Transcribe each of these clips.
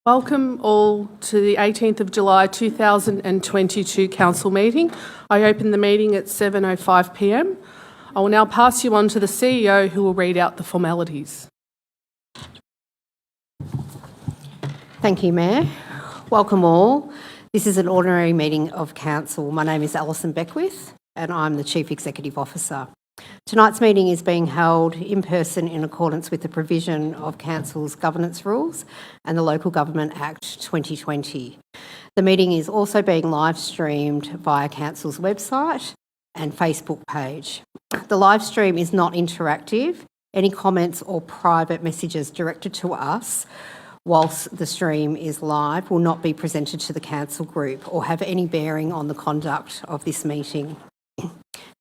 Welcome all to the 18th of July 2022 Council meeting. I open the meeting at 7:05 p.m. I will now pass you on to the CEO who will read out the formalities. Thank you, Mayor. Welcome all. This is an ordinary meeting of Council. My name is Alison Beckwith and I'm the Chief Executive Officer. Tonight's meeting is being held in person in accordance with the provision of Council's governance rules and the Local Government Act 2020. The meeting is also being live streamed via Council's website and Facebook page. The live stream is not interactive. Any comments or private messages directed to us whilst the stream is live will not be presented to the Council group or have any bearing on the conduct of this meeting.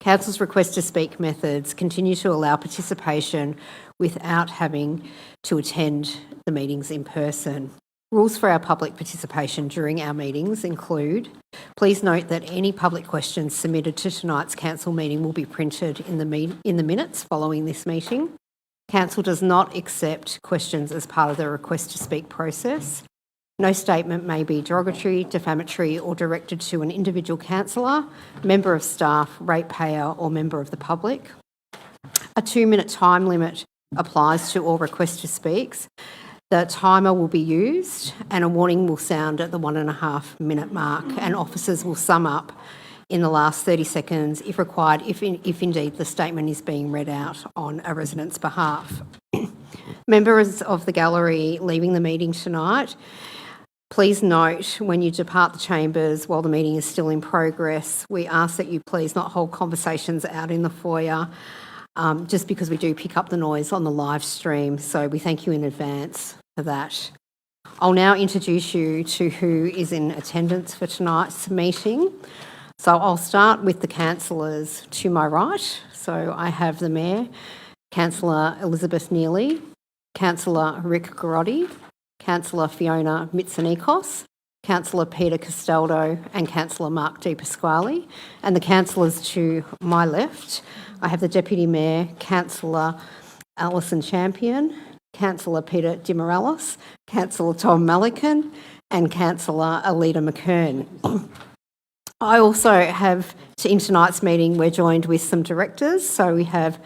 Council's request to speak methods continue to allow participation without having to attend the meetings in person. Rules for our public participation during our meetings include: please note that any public questions submitted to tonight's Council meeting will be printed in the minutes following this meeting. Council does not accept questions as part of the request to speak process. No statement may be derogatory, defamatory or directed to an individual councillor, member of staff, ratepayer or member of the public. A 2-minute time limit applies to all requests to speaks. The timer will be used and a warning will sound at the 1.5-minute mark, and officers will sum up in the last 30 seconds if required, if indeed the statement is being read out on a resident's behalf. Members of the gallery leaving the meeting tonight, please note when you depart the chambers while the meeting is still in progress, we ask that you please not hold conversations out in the foyer, just because we do pick up the noise on the live stream, so we thank you in advance for that. I'll now introduce you to who is in attendance for tonight's meeting. So I'll start with the councillors to my right. So I have the Mayor, Councillor Elizabeth Neely, Councillor Rick Garotti, Councillor Fiona Mitsonikos, Councillor Peter Castaldo and Councillor Mark Di Pasquale. And the councillors to my left, I have the Deputy Mayor, Councillor Alison Champion, Councillor Peter Di Morales, Councillor Tom Malikan and Councillor Alida McKern. I also have, in tonight's meeting, we're joined with some directors. So we have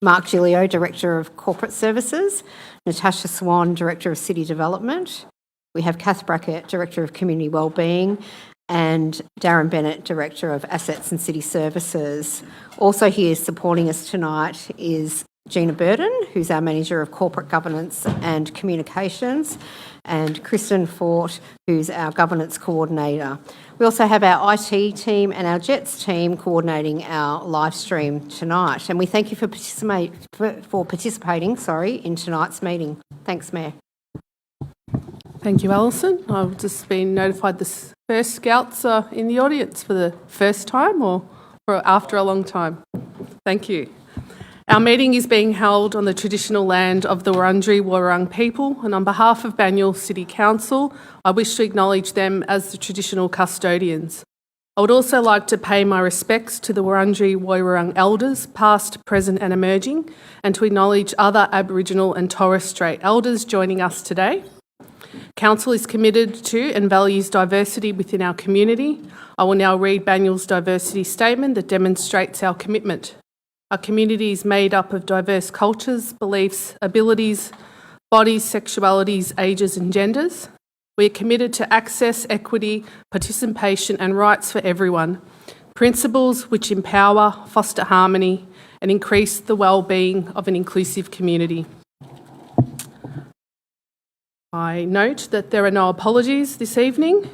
Mark Gilio, Director of Corporate Services, Natasha Swan, Director of City Development. We have Kath Brackett, Director of Community Wellbeing, and Darren Bennett, Director of Assets and City Services. Also here supporting us tonight is Gina Burden, who's our Manager of Corporate Governance and Communications, and Kristen Fort, who's our Governance Coordinator. We also have our IT team and our Jets team coordinating our live stream tonight. And we thank you for participating in tonight's meeting. Thanks, Mayor. Thank you, Alison. I've just been notified the first Scouts are in the audience for the first time or for after a long time. Thank you. Our meeting is being held on the traditional land of the Wurundjeri Woi-wurrung people, and on behalf of Banyule City Council, I wish to acknowledge them as the traditional custodians. I would also like to pay my respects to the Wurundjeri Woi-wurrung elders, past, present and emerging, and to acknowledge other Aboriginal and Torres Strait elders joining us today. Council is committed to and values diversity within our community. I will now read Banyule's diversity statement that demonstrates our commitment. Our community is made up of diverse cultures, beliefs, abilities, bodies, sexualities, ages and genders. We are committed to access, equity, participation and rights for everyone, principles which empower, foster harmony and increase the well-being of an inclusive community. I note that there are no apologies this evening.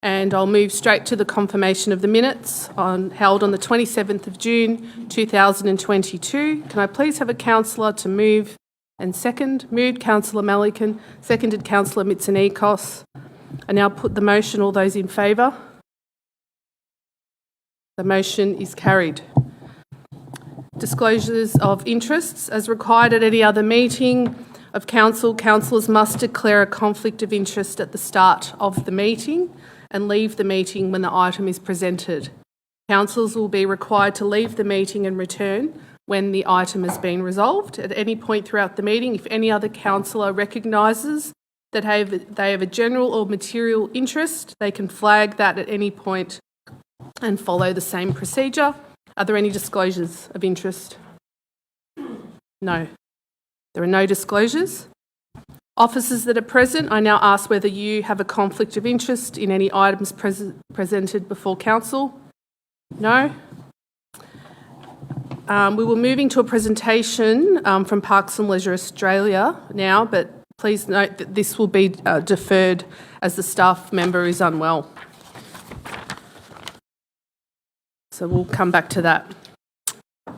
And I'll move straight to the confirmation of the minutes held on the 27th of June 2022. Can I please have a councillor to move and second? Moved Councillor Malikan, seconded Councillor Mitsonikos. I now put the motion. All those in favour? The motion is carried. Disclosures of interests. As required at any other meeting of Council, councillors must declare a conflict of interest at the start of the meeting and leave the meeting when the item is presented. Councillors will be required to leave the meeting and return when the item has been resolved. At any point throughout the meeting, if any other councillor recognises that they have a general or material interest, they can flag that at any point and follow the same procedure. Are there any disclosures of interest? No. There are no disclosures. Officers that are present, I now ask whether you have a conflict of interest in any items presented before Council. No. We were moving to a presentation from Parks and Leisure Australia now, but please note that this will be deferred as the staff member is unwell. So we'll come back to that.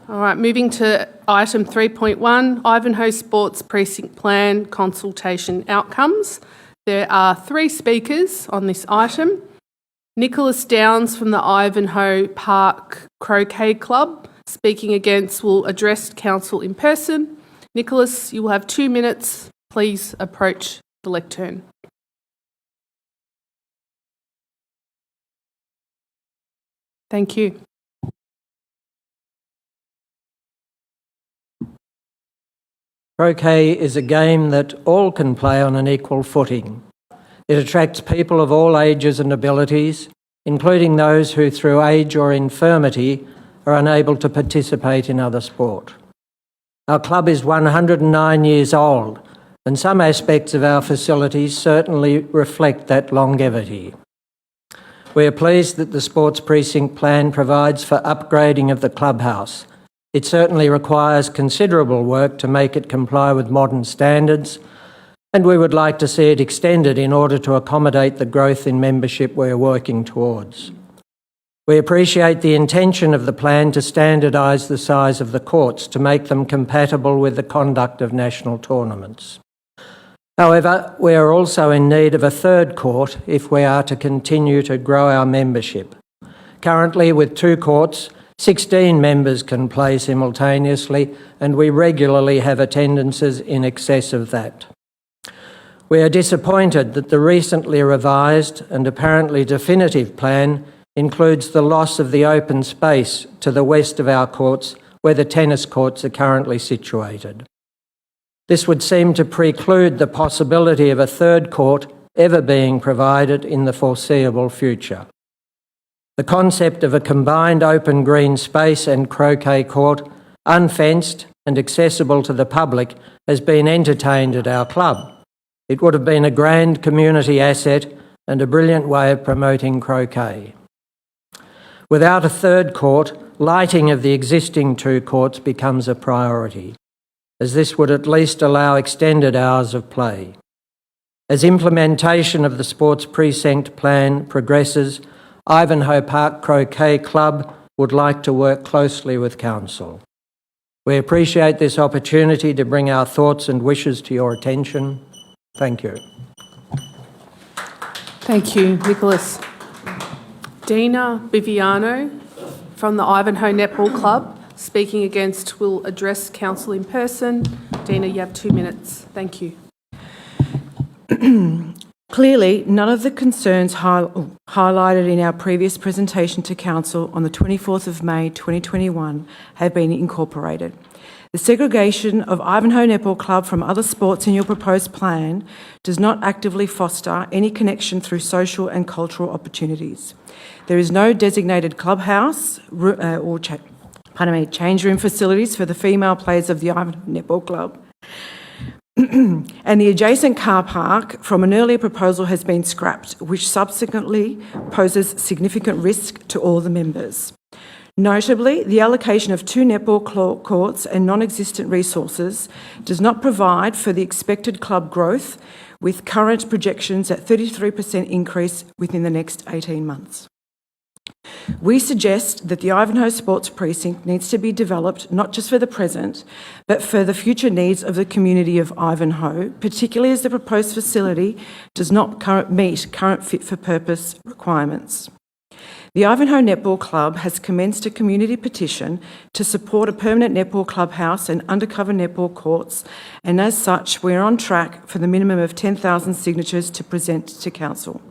All right, moving to item 3.1, Ivanhoe Sports Precinct Plan Consultation Outcomes. There are 3 speakers on this item. Nicholas Downs from the Ivanhoe Park Croquet Club, speaking against, will address Council in person. Nicholas, you will have 2 minutes. Please approach the lectern. Thank you. Croquet is a game that all can play on an equal footing. It attracts people of all ages and abilities, including those who through age or infirmity are unable to participate in other sport. Our club is 109 years old, and some aspects of our facilities certainly reflect that longevity. We are pleased that the Sports Precinct Plan provides for upgrading of the clubhouse. It certainly requires considerable work to make it comply with modern standards, and we would like to see it extended in order to accommodate the growth in membership we're working towards. We appreciate the intention of the plan to standardise the size of the courts to make them compatible with the conduct of national tournaments. However, we are also in need of a 3rd court if we are to continue to grow our membership. Currently, with 2 courts, 16 members can play simultaneously, and we regularly have attendances in excess of that. We are disappointed that the recently revised and apparently definitive plan includes the loss of the open space to the west of our courts where the tennis courts are currently situated. This would seem to preclude the possibility of a 3rd court ever being provided in the foreseeable future. The concept of a combined open green space and croquet court, unfenced and accessible to the public, has been entertained at our club. It would have been a grand community asset and a brilliant way of promoting croquet. Without a 3rd court, lighting of the existing 2 courts becomes a priority, as this would at least allow extended hours of play. As implementation of the Sports Precinct Plan progresses, Ivanhoe Park Croquet Club would like to work closely with Council. We appreciate this opportunity to bring our thoughts and wishes to your attention. Thank you. Thank you, Nicholas. Dina Viviano from the Ivanhoe Netball Club, speaking against, will address Council in person. Dina, you have 2 minutes. Thank you. Clearly, none of the concerns highlighted in our previous presentation to Council on the 24th of May 2021 have been incorporated. The segregation of Ivanhoe Netball Club from other sports in your proposed plan does not actively foster any connection through social and cultural opportunities. There is no designated clubhouse or change room facilities for the female players of the Ivanhoe Netball Club. And the adjacent car park from an earlier proposal has been scrapped, which subsequently poses significant risk to all the members. Notably, the allocation of 2 netball courts and non-existent resources does not provide for the expected club growth, with current projections at 33% increase within the next 18 months. We suggest that the Ivanhoe Sports Precinct needs to be developed not just for the present, but for the future needs of the community of Ivanhoe, particularly as the proposed facility does not meet current fit-for-purpose requirements. The Ivanhoe Netball Club has commenced a community petition to support a permanent netball clubhouse and undercover netball courts, and as such, we are on track for the minimum of 10,000 signatures to present to Council.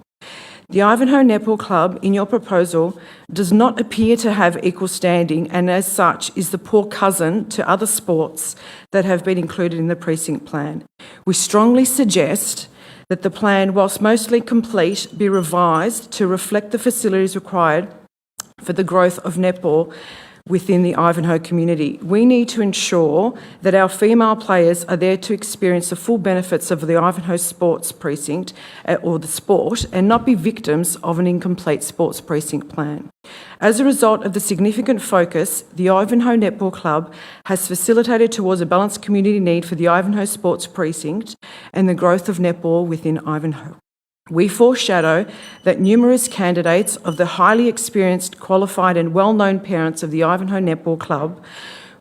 The Ivanhoe Netball Club, in your proposal, does not appear to have equal standing and as such is the poor cousin to other sports that have been included in the precinct plan. We strongly suggest that the plan, whilst mostly complete, be revised to reflect the facilities required for the growth of netball within the Ivanhoe community. We need to ensure that our female players are there to experience the full benefits of the Ivanhoe Sports Precinct or the sport and not be victims of an incomplete sports precinct plan. As a result of the significant focus the Ivanhoe Netball Club has facilitated towards a balanced community need for the Ivanhoe Sports Precinct and the growth of netball within Ivanhoe. We foreshadow that numerous candidates of the highly experienced, qualified and well-known parents of the Ivanhoe Netball Club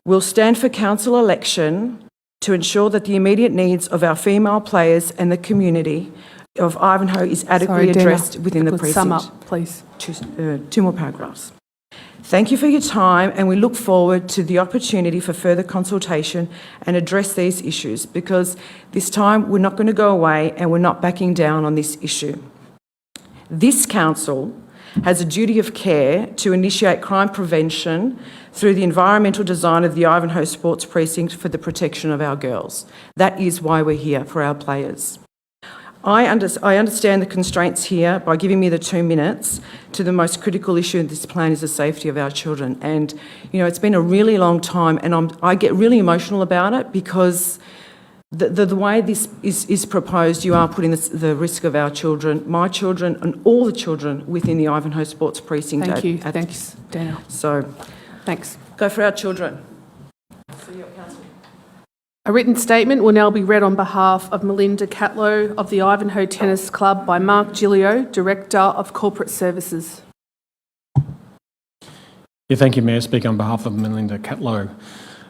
will stand for council election to ensure that the immediate needs of our female players and the community of Ivanhoe is adequately addressed within the precinct. Sum up, please. Two more paragraphs. Thank you for your time, and we look forward to the opportunity for further consultation and address these issues, because this time we're not going to go away and we're not backing down on this issue. This council has a duty of care to initiate crime prevention through the environmental design of the Ivanhoe Sports Precinct for the protection of our girls. That is why we're here, for our players. I understand the constraints here by giving me the 2 minutes to the most critical issue in this plan is the safety of our children. And, you know, it's been a really long time, and I get really emotional about it because the way this is proposed, you are putting the risk of our children, my children and all the children within the Ivanhoe Sports Precinct. Thank you. Thanks, Daniel. So, Thanks. go for our children. See you at council. A written statement will now be read on behalf of Melinda Catlow of the Ivanhoe Tennis Club by Mark Gilio, Director of Corporate Services. Yeah, thank you, Mayor. Speaking on behalf of Melinda Catlow.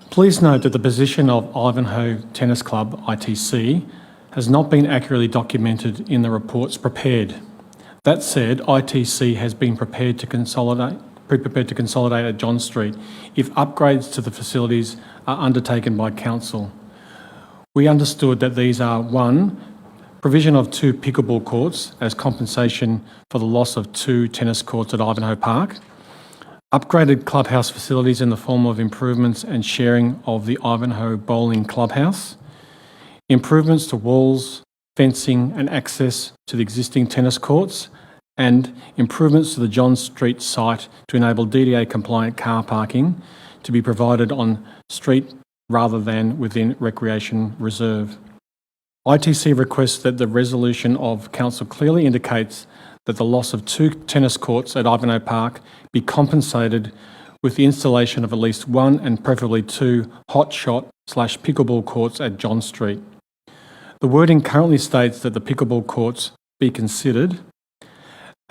Please note that the position of Ivanhoe Tennis Club, ITC, has not been accurately documented in the reports prepared. That said, ITC has been prepared to consolidate at John Street if upgrades to the facilities are undertaken by Council. We understood that these are 1, provision of 2 pickleball courts as compensation for the loss of 2 tennis courts at Ivanhoe Park, upgraded clubhouse facilities in the form of improvements and sharing of the Ivanhoe Bowling Clubhouse, improvements to walls, fencing and access to the existing tennis courts, and improvements to the John Street site to enable DDA compliant car parking to be provided on street rather than within Recreation Reserve. ITC requests that the resolution of Council clearly indicates that the loss of 2 tennis courts at Ivanhoe Park be compensated with the installation of at least 1 and preferably 2 hot shot/pickleball courts at John Street. The wording currently states that the pickleball courts be considered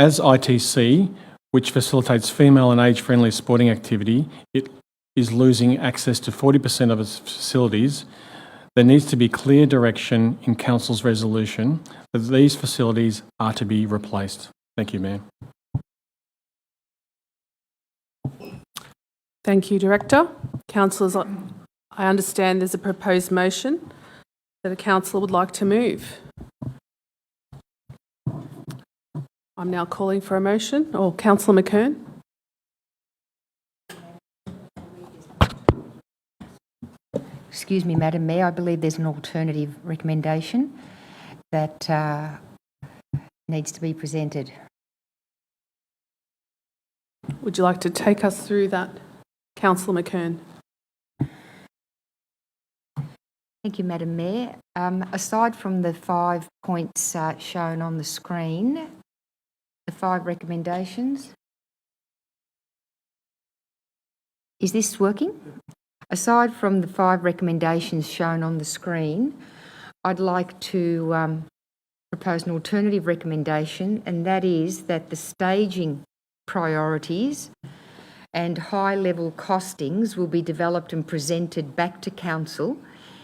as ITC, which facilitates female and age-friendly sporting activity. It is losing access to 40% of its facilities. There needs to be clear direction in Council's resolution that these facilities are to be replaced. Thank you, Mayor. Thank you, Director. Councillors, I understand there's a proposed motion that a councillor would like to move. I'm now calling for a motion. Councillor McKern. Excuse me, Madam Mayor, I believe there's an alternative recommendation that needs to be presented. Would you like to take us through that, Councillor McKern? Thank you, Madam Mayor. Aside from the 5 points shown on the screen, the 5 recommendations. Is this working? Aside from the 5 recommendations shown on the screen, I'd like to propose an alternative recommendation, and that is that the staging priorities and high-level costings will be developed and presented back to Council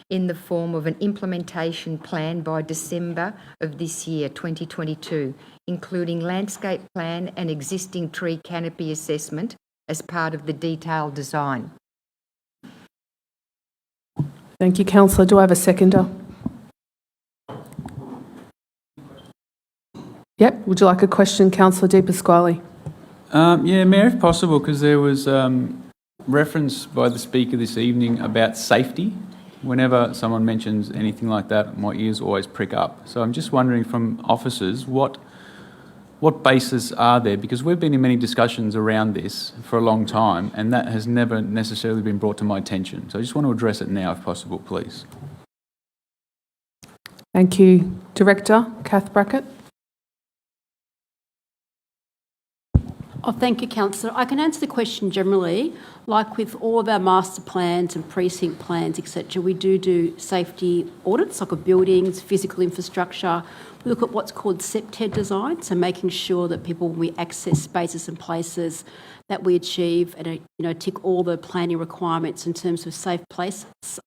in the form of an implementation plan by December of this year, 2022, including landscape plan and existing tree canopy assessment as part of the detailed design. Thank you, Councillor. Do I have a seconder? Yep. Would you like a question, Councillor De Pasquale? Yeah, Mayor, if possible, because there was reference by the Speaker this evening about safety Whenever someone mentions anything like that, my ears always prick up. So I'm just wondering from officers, what bases are there? Because we've been in many discussions around this for a long time, and that has never necessarily been brought to my attention. So I just want to address it now, if possible, please. Thank you. Director, Kath Brackett. Oh, thank you, Councillor. I can answer the question generally. Like with all of our master plans and precinct plans, etc., we do safety audits, like of buildings, physical infrastructure. We look at what's called SEPTED design, so making sure that people, when we access spaces and places, that we achieve and tick all the planning requirements in terms of safe places.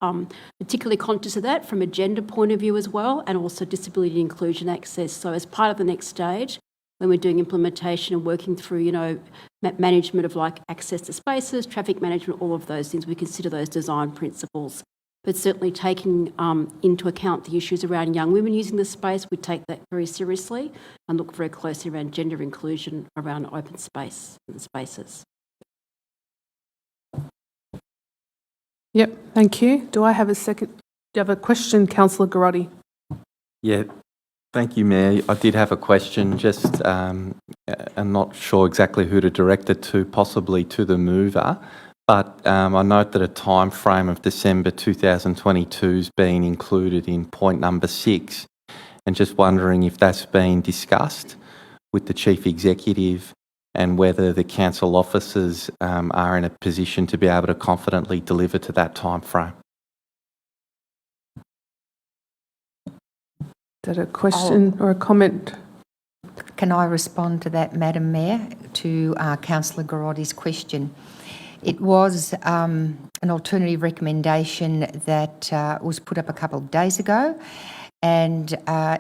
Particularly conscious of that from a gender point of view as well, and also disability inclusion access. So as part of the next stage, when we're doing implementation and working through, management of like access to spaces, traffic management, all of those things, we consider those design principles. But certainly taking into account the issues around young women using the space, we take that very seriously and look very closely around gender inclusion around open space and spaces. Yep, thank you. Do I have a second? Do you have a question, Councillor Garotti? Yeah, thank you, Mayor. I did have a question, just I'm not sure exactly who to direct it to, possibly to the mover, but I note that a time frame of December 2022 has been included in point number 6, and just wondering if that's been discussed with the Chief Executive and whether the council officers are in a position to be able to confidently deliver to that time frame. Is that a question or a comment? Can I respond to that, Madam Mayor, to Councillor Garotti's question? It was an alternative recommendation that was put up a couple of days ago, and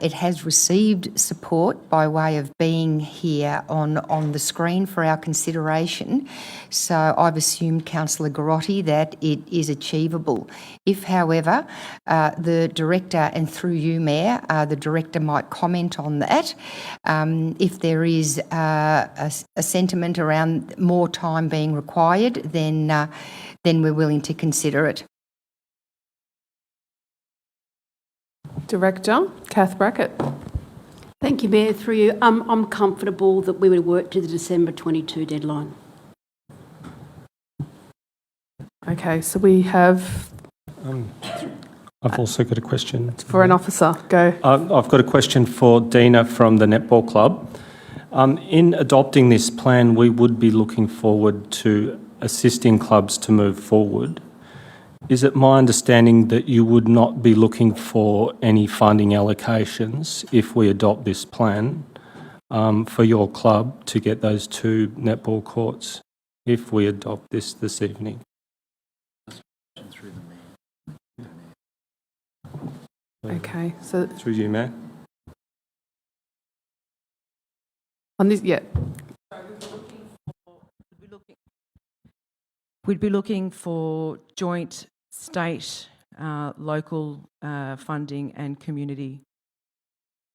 it has received support by way of being here on the screen for our consideration. So I've assumed, Councillor Garotti, that it is achievable. If, however, the Director, and through you, Mayor, the Director might comment on that, if there is a sentiment around more time being required, then we're willing to consider it. Director, Kath Brackett. Thank you, Mayor. Through you, I'm comfortable that we would work to the December 22 deadline. Okay, so we have I've also got a question. for an officer. Go. I've got a question for Dina from the Netball Club. In adopting this plan, we would be looking forward to assisting clubs to move forward. Is it my understanding that you would not be looking for any funding allocations if we adopt this plan for your club to get those 2 netball courts if we adopt this evening? Okay, so Through you, Mayor. on this, yeah. We'd be looking for joint state, local funding and community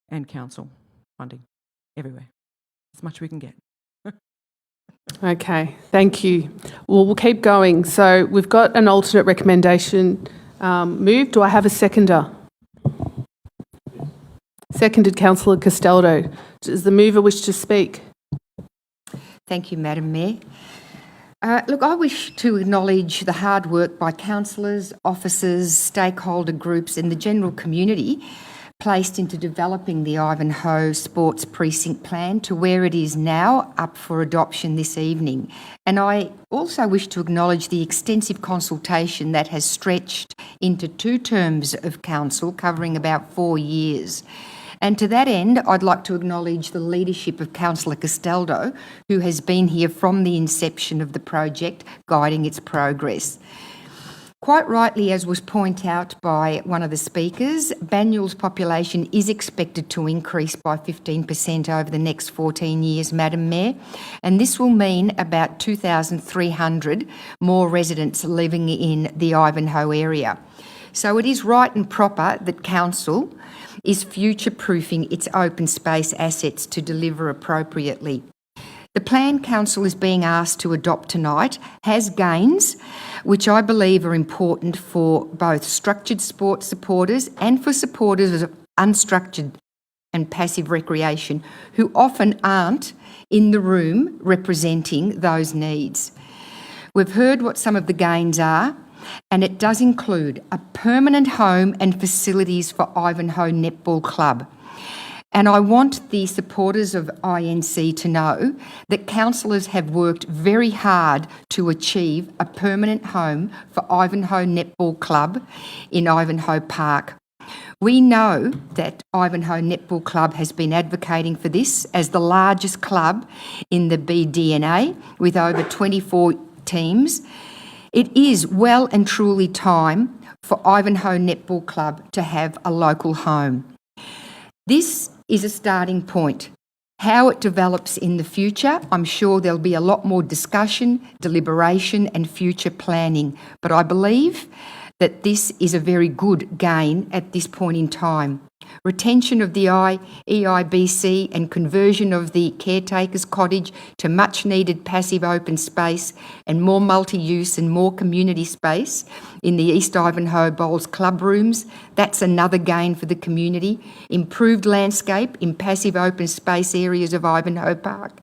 and council funding everywhere. As much as we can get. Okay, thank you. Well, we'll keep going. So we've got an alternate recommendation moved. Do I have a seconder? Seconded, Councillor Castaldo. Does the mover wish to speak? Thank you, Madam Mayor. Look, I wish to acknowledge the hard work by councillors, officers, stakeholder groups and the general community placed into developing the Ivanhoe Sports Precinct Plan to where it is now up for adoption this evening. And I also wish to acknowledge the extensive consultation that has stretched into 2 terms of council covering about 4 years. And to that end, I'd like to acknowledge the leadership of Councillor Castaldo, who has been here from the inception of the project, guiding its progress. Quite rightly, as was pointed out by one of the speakers, Banyul's population is expected to increase by 15% over the next 14 years, Madam Mayor, and this will mean about 2,300 more residents living in the Ivanhoe area. So it is right and proper that Council is future-proofing its open space assets to deliver appropriately. The plan Council is being asked to adopt tonight has gains which I believe are important for both structured sport supporters and for supporters of unstructured and passive recreation who often aren't in the room representing those needs. We've heard what some of the gains are, and it does include a permanent home and facilities for Ivanhoe Netball Club. And I want the supporters of INC to know that councillors have worked very hard to achieve a permanent home for Ivanhoe Netball Club in Ivanhoe Park. We know that Ivanhoe Netball Club has been advocating for this as the largest club in the BDNA with over 24 teams. It is well and truly time for Ivanhoe Netball Club to have a local home. This is a starting point. How it develops in the future, I'm sure there'll be a lot more discussion, deliberation and future planning, but I believe that this is a very good gain at this point in time. Retention of the EIBC and conversion of the caretaker's cottage to much needed passive open space and more multi-use and more community space in the East Ivanhoe Bowls club rooms, that's another gain for the community. Improved landscape in passive open space areas of Ivanhoe Park,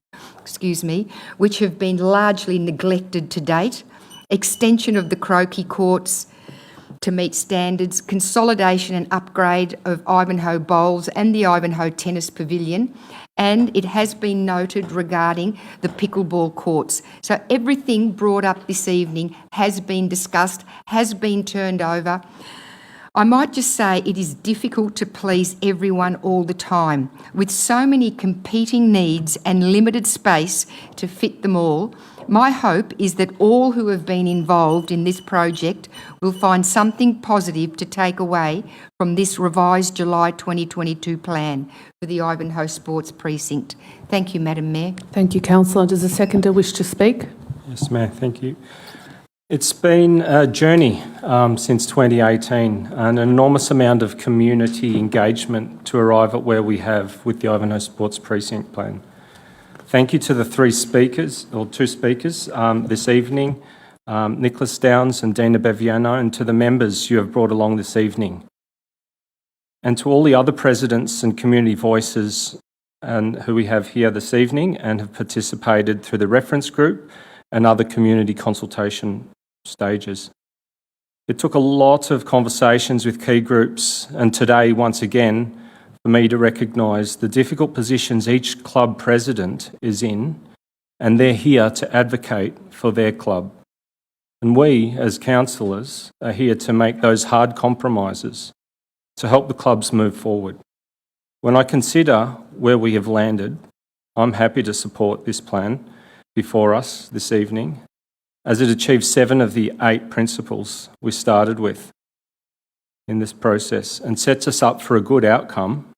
which have been largely neglected to date. Extension of the croquet courts to meet standards, consolidation and upgrade of Ivanhoe Bowls and the Ivanhoe Tennis Pavilion, and it has been noted regarding the pickleball courts. So everything brought up this evening has been discussed, has been turned over. I might just say it is difficult to please everyone all the time. With so many competing needs and limited space to fit them all, my hope is that all who have been involved in this project will find something positive to take away from this revised July 2022 plan for the Ivanhoe Sports Precinct. Thank you, Madam Mayor. Thank you, Councillor. Does the seconder wish to speak? Yes, Mayor, thank you. It's been a journey since 2018, and an enormous amount of community engagement to arrive at where we have with the Ivanhoe Sports Precinct plan. Thank you to the two speakers this evening, Nicholas Downs and Dina Beviano, and to the members you have brought along this evening. And to all the other presidents and community voices who we have here this evening and have participated through the reference group and other community consultation stages. It took a lot of conversations with key groups, and today, once again, for me to recognise the difficult positions each club president is in, and they're here to advocate for their club. And we, as councillors, are here to make those hard compromises to help the clubs move forward. When I consider where we have landed, I'm happy to support this plan before us this evening, as it achieves 7 of the 8 principles we started with in this process and sets us up for a good outcome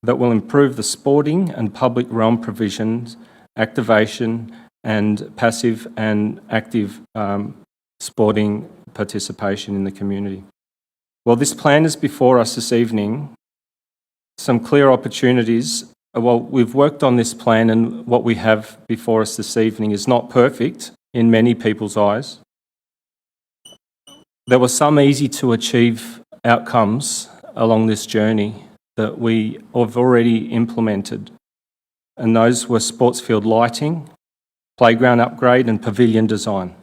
that will improve the sporting and public realm provisions, activation and passive and active sporting participation in the community. Well, this plan is before us this evening. Some clear opportunities. Well, we've worked on this plan, and what we have before us this evening is not perfect in many people's eyes. There were some easy to achieve outcomes along this journey that we have already implemented, and those were sports field lighting, playground upgrade and pavilion design.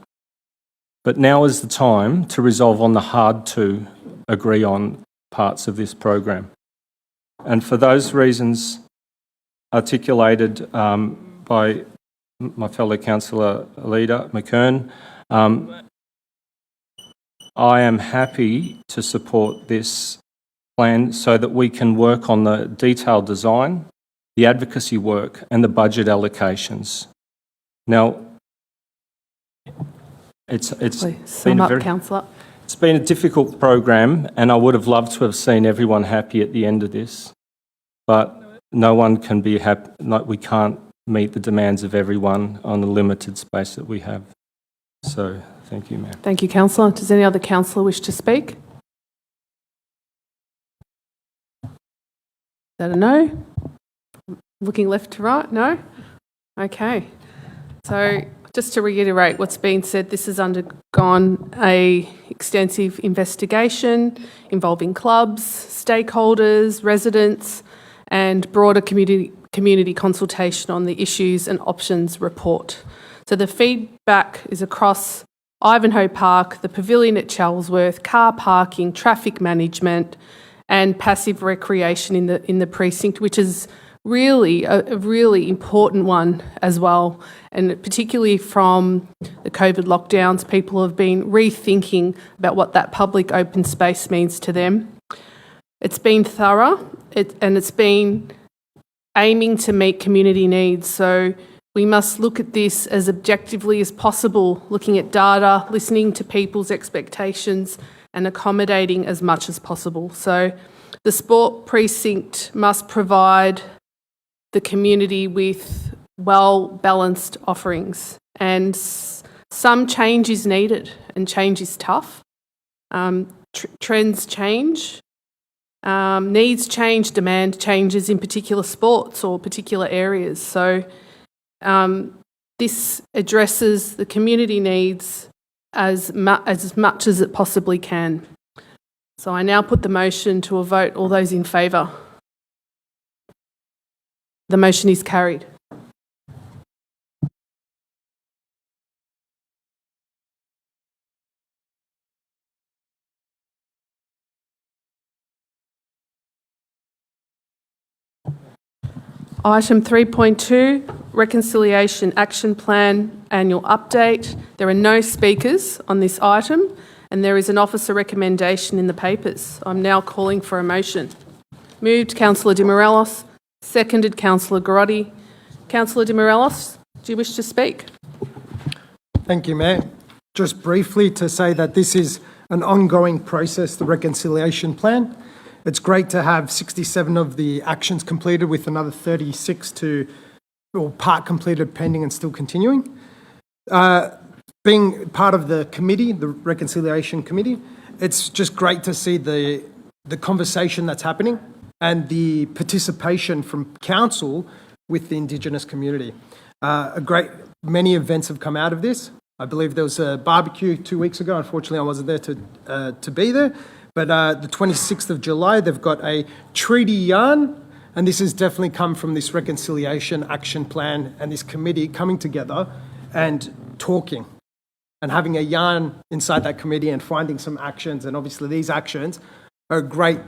But now is the time to resolve on the hard to agree on parts of this program. And for those reasons articulated by my fellow councillor leader, McKern, I am happy to support this plan so that we can work on the detailed design, the advocacy work and the budget allocations. Now, it's been Councillor. It's been a difficult program, and I would have loved to have seen everyone happy at the end of this, but no one can be happy. We can't meet the demands of everyone on the limited space that we have. So, thank you, Mayor. Thank you, Councillor. Does any other councillor wish to speak? Is that a no? Looking left to right? No? Okay. So just to reiterate what's been said, this has undergone a extensive investigation involving clubs, stakeholders, residents, and broader community consultation on the issues and options report. So the feedback is across Ivanhoe Park, the pavilion at Charlesworth, car parking, traffic management, and passive recreation in the precinct, which is really a really important one as well. And particularly from the COVID lockdowns, people have been rethinking about what that public open space means to them. It's been thorough, and it's been aiming to meet community needs. So we must look at this as objectively as possible, looking at data, listening to people's expectations, and accommodating as much as possible. So the sport precinct must provide the community with well-balanced offerings, and some change is needed, and change is tough. Trends change, needs change, demand changes in particular sports or particular areas. So this addresses the community needs as much as it possibly can. So I now put the motion to a vote. All those in favour? The motion is carried. Item 3.2, Reconciliation Action Plan Annual Update. There are no speakers on this item, and there is an officer recommendation in the papers. I'm now calling for a motion. Moved, Councillor De Morelos. Seconded, Councillor Garotti. Councillor De Morelos, do you wish to speak? Thank you, Mayor. Just briefly to say that this is an ongoing process, the reconciliation plan. It's great to have 67 of the actions completed, with another 36 part completed, pending and still continuing. Being part of the committee, the reconciliation committee, it's just great to see the conversation that's happening and the participation from council with the Indigenous community. Many events have come out of this. I believe there was a barbecue 2 weeks ago. Unfortunately, I wasn't there to be there. But the 26th of July, they've got a treaty yarn, and this has definitely come from this reconciliation action plan and this committee coming together and talking and having a yarn inside that committee and finding some actions. And obviously these actions are a great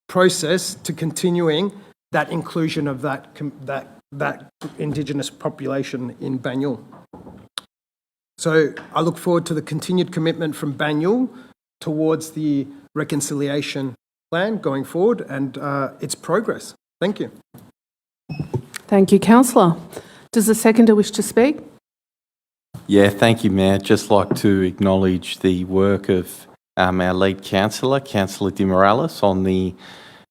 process to continuing that inclusion of that Indigenous population in Banyule. So I look forward to the continued commitment from Banyule towards the reconciliation plan going forward and its progress. Thank you. Thank you, Councillor. Does the seconder wish to speak? Yeah, thank you, Mayor. Just like to acknowledge the work of our lead councillor, Councillor De Morelos, on the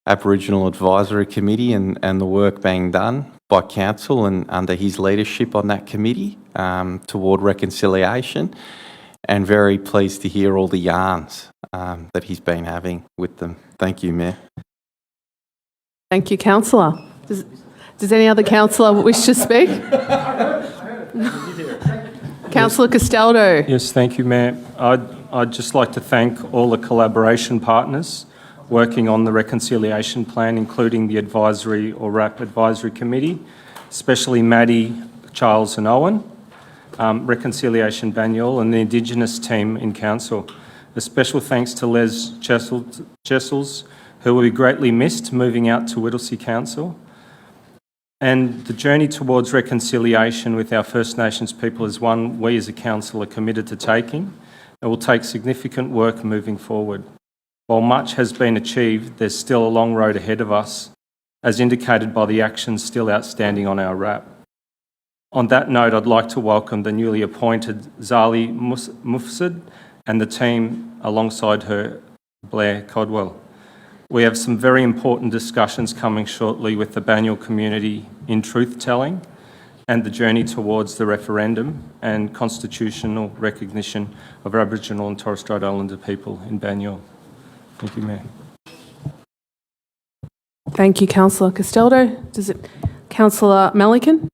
Aboriginal Advisory Committee and the work being done by council and under his leadership on that committee toward reconciliation. And very pleased to hear all the yarns that he's been having with them. Thank you, Mayor. Thank you, Councillor. Does any other councillor wish to speak? Councillor Castaldo. Yes, thank you, Mayor. I'd just like to thank all the collaboration partners working on the reconciliation plan, including the advisory or RAP Advisory Committee, especially Maddie, Charles and Owen, Reconciliation Banyule and the Indigenous team in Council. A special thanks to Les Jessels, who will be greatly missed moving out to Whittlesea Council. And the journey towards reconciliation with our First Nations people is one we as a council are committed to taking. It will take significant work moving forward. While much has been achieved, there's still a long road ahead of us, as indicated by the actions still outstanding on our RAP. On that note, I'd like to welcome the newly appointed Zali Mufsid and the team alongside her, Blair Codwell. We have some very important discussions coming shortly with the Banyule community in truth-telling and the journey towards the referendum and constitutional recognition of Aboriginal and Torres Strait Islander people in Banyule. Thank you, Mayor. Thank you, Councillor Castaldo. Councillor Malikan?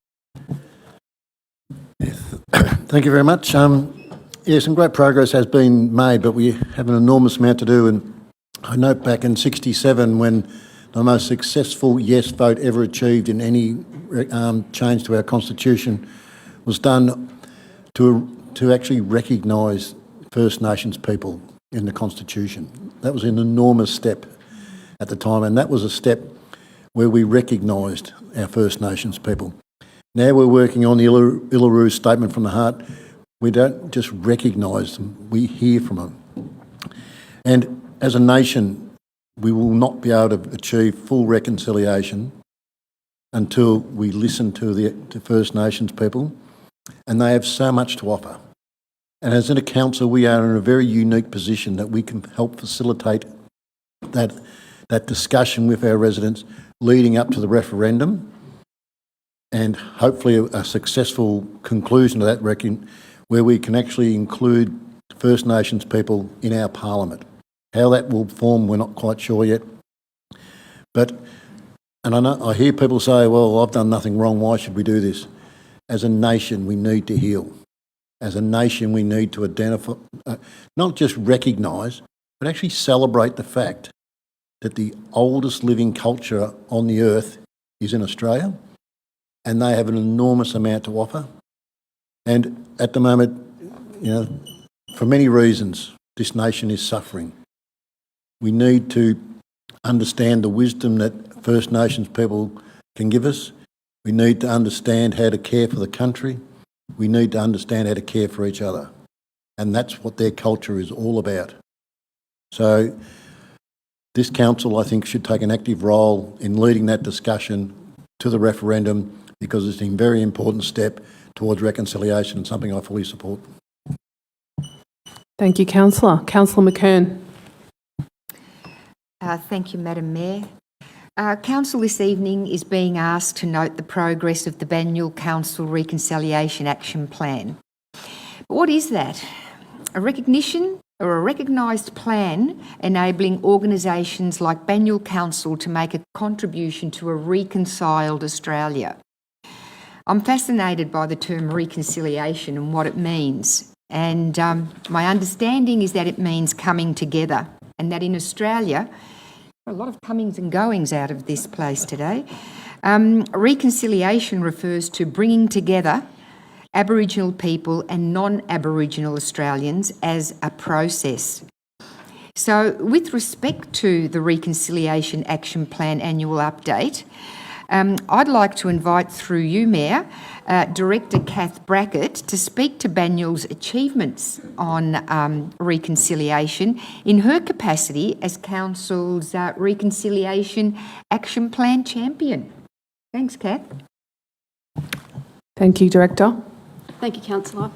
Thank you very much. Yeah, some great progress has been made, but we have an enormous amount to do. And I note back in '67 when the most successful yes vote ever achieved in any change to our constitution was done to actually recognise First Nations people in the constitution. That was an enormous step at the time, and that was a step where we recognised our First Nations people. Now we're working on the Uluru Statement from the Heart. We don't just recognise them, we hear from them. And as a nation, we will not be able to achieve full reconciliation until we listen to the First Nations people, and they have so much to offer. And as in a council, we are in a very unique position that we can help facilitate that discussion with our residents leading up to the referendum, and hopefully a successful conclusion to that where we can actually include First Nations people in our parliament. How that will form, we're not quite sure yet. And I hear people say, well, I've done nothing wrong, why should we do this? As a nation, we need to heal. As a nation, we need to identify, not just recognise, but actually celebrate the fact that the oldest living culture on the earth is in Australia, and they have an enormous amount to offer. And at the moment, for many reasons, this nation is suffering. We need to understand the wisdom that First Nations people can give us. We need to understand how to care for the country. We need to understand how to care for each other. And that's what their culture is all about. So this council, I think, should take an active role in leading that discussion to the referendum, because it's a very important step towards reconciliation and something I fully support. Thank you, Councillor. Councillor McKern. Thank you, Madam Mayor. Council this evening is being asked to note the progress of the Banyule Council Reconciliation Action Plan. But what is that? A recognition or a recognised plan enabling organisations like Banyule Council to make a contribution to a reconciled Australia. I'm fascinated by the term reconciliation and what it means. And my understanding is that it means coming together, and that in Australia, a lot of comings and goings out of this place today. Reconciliation refers to bringing together Aboriginal people and non-Aboriginal Australians as a process. So with respect to the Reconciliation Action Plan annual update, I'd like to invite through you, Mayor, Director Kath Brackett to speak to Banyule's achievements on reconciliation in her capacity as Council's Reconciliation Action Plan champion. Thanks, Kath. Thank you, Director. Thank you, Councillor.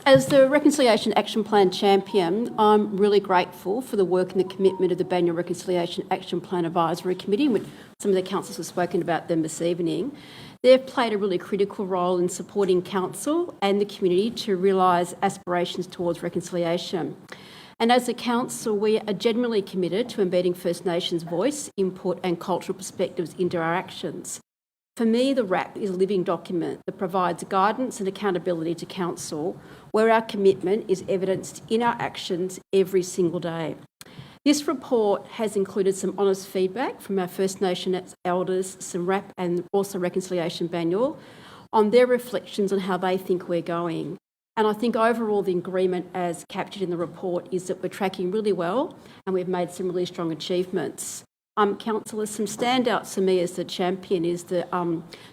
As the Reconciliation Action Plan champion, I'm really grateful for the work and the commitment of the Banyule Reconciliation Action Plan Advisory Committee, which some of the councillors have spoken about them this evening. They've played a really critical role in supporting council and the community to realise aspirations towards reconciliation. And as a council, we are genuinely committed to embedding First Nations voice, input and cultural perspectives into our actions. For me, the RAP is a living document that provides guidance and accountability to council, where our commitment is evidenced in our actions every single day. This report has included some honest feedback from our First Nations elders, some RAP and also Reconciliation Banyule, on their reflections on how they think we're going. And I think overall the agreement as captured in the report is that we're tracking really well and we've made some really strong achievements. Councillors, some standouts for me as the champion is the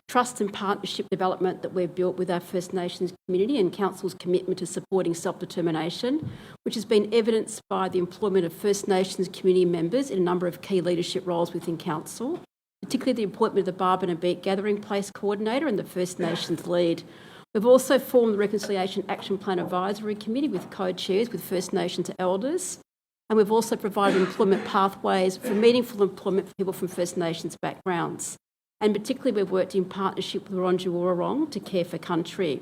trust and partnership development that we've built with our First Nations community and Council's commitment to supporting self-determination, which has been evidenced by the employment of First Nations community members in a number of key leadership roles within Council, particularly the appointment of the Barben and Beat Gathering Place Coordinator and the First Nations Lead. We've also formed the Reconciliation Action Plan Advisory Committee with co-chairs with First Nations elders. And we've also provided employment pathways for meaningful employment for people from First Nations backgrounds. And particularly we've worked in partnership with Wurundjeri Wurrung to care for country.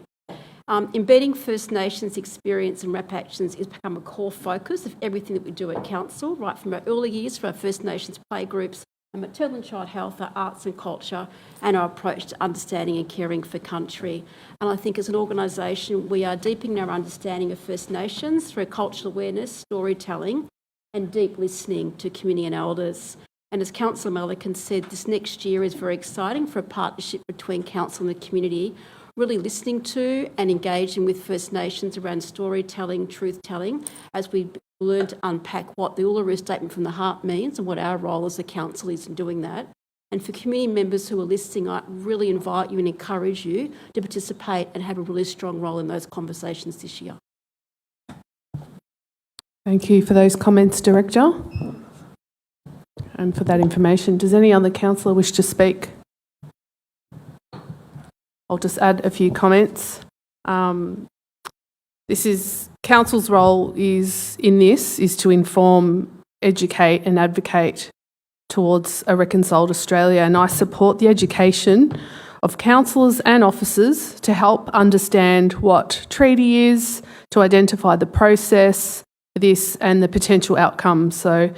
Embedding First Nations experience and RAP actions has become a core focus of everything that we do at Council, right from our early years for our First Nations playgroups and maternal and child health, our arts and culture, and our approach to understanding and caring for country. And I think as an organisation, we are deepening our understanding of First Nations through cultural awareness, storytelling, and deep listening to community and elders. And as Councillor Mulligan said, this next year is very exciting for a partnership between council and the community, really listening to and engaging with First Nations around storytelling, truth-telling, as we learn to unpack what the Uluru Statement from the Heart means and what our role as a council is in doing that. And for community members who are listening, I really invite you and encourage you to participate and have a really strong role in those conversations this year. Thank you for those comments, Director, and for that information. Does any other councillor wish to speak? I'll just add a few comments. Council's role is to inform, educate and advocate towards a reconciled Australia, and I support the education of councillors and officers to help understand what treaty is, to identify the process for this and the potential outcomes. So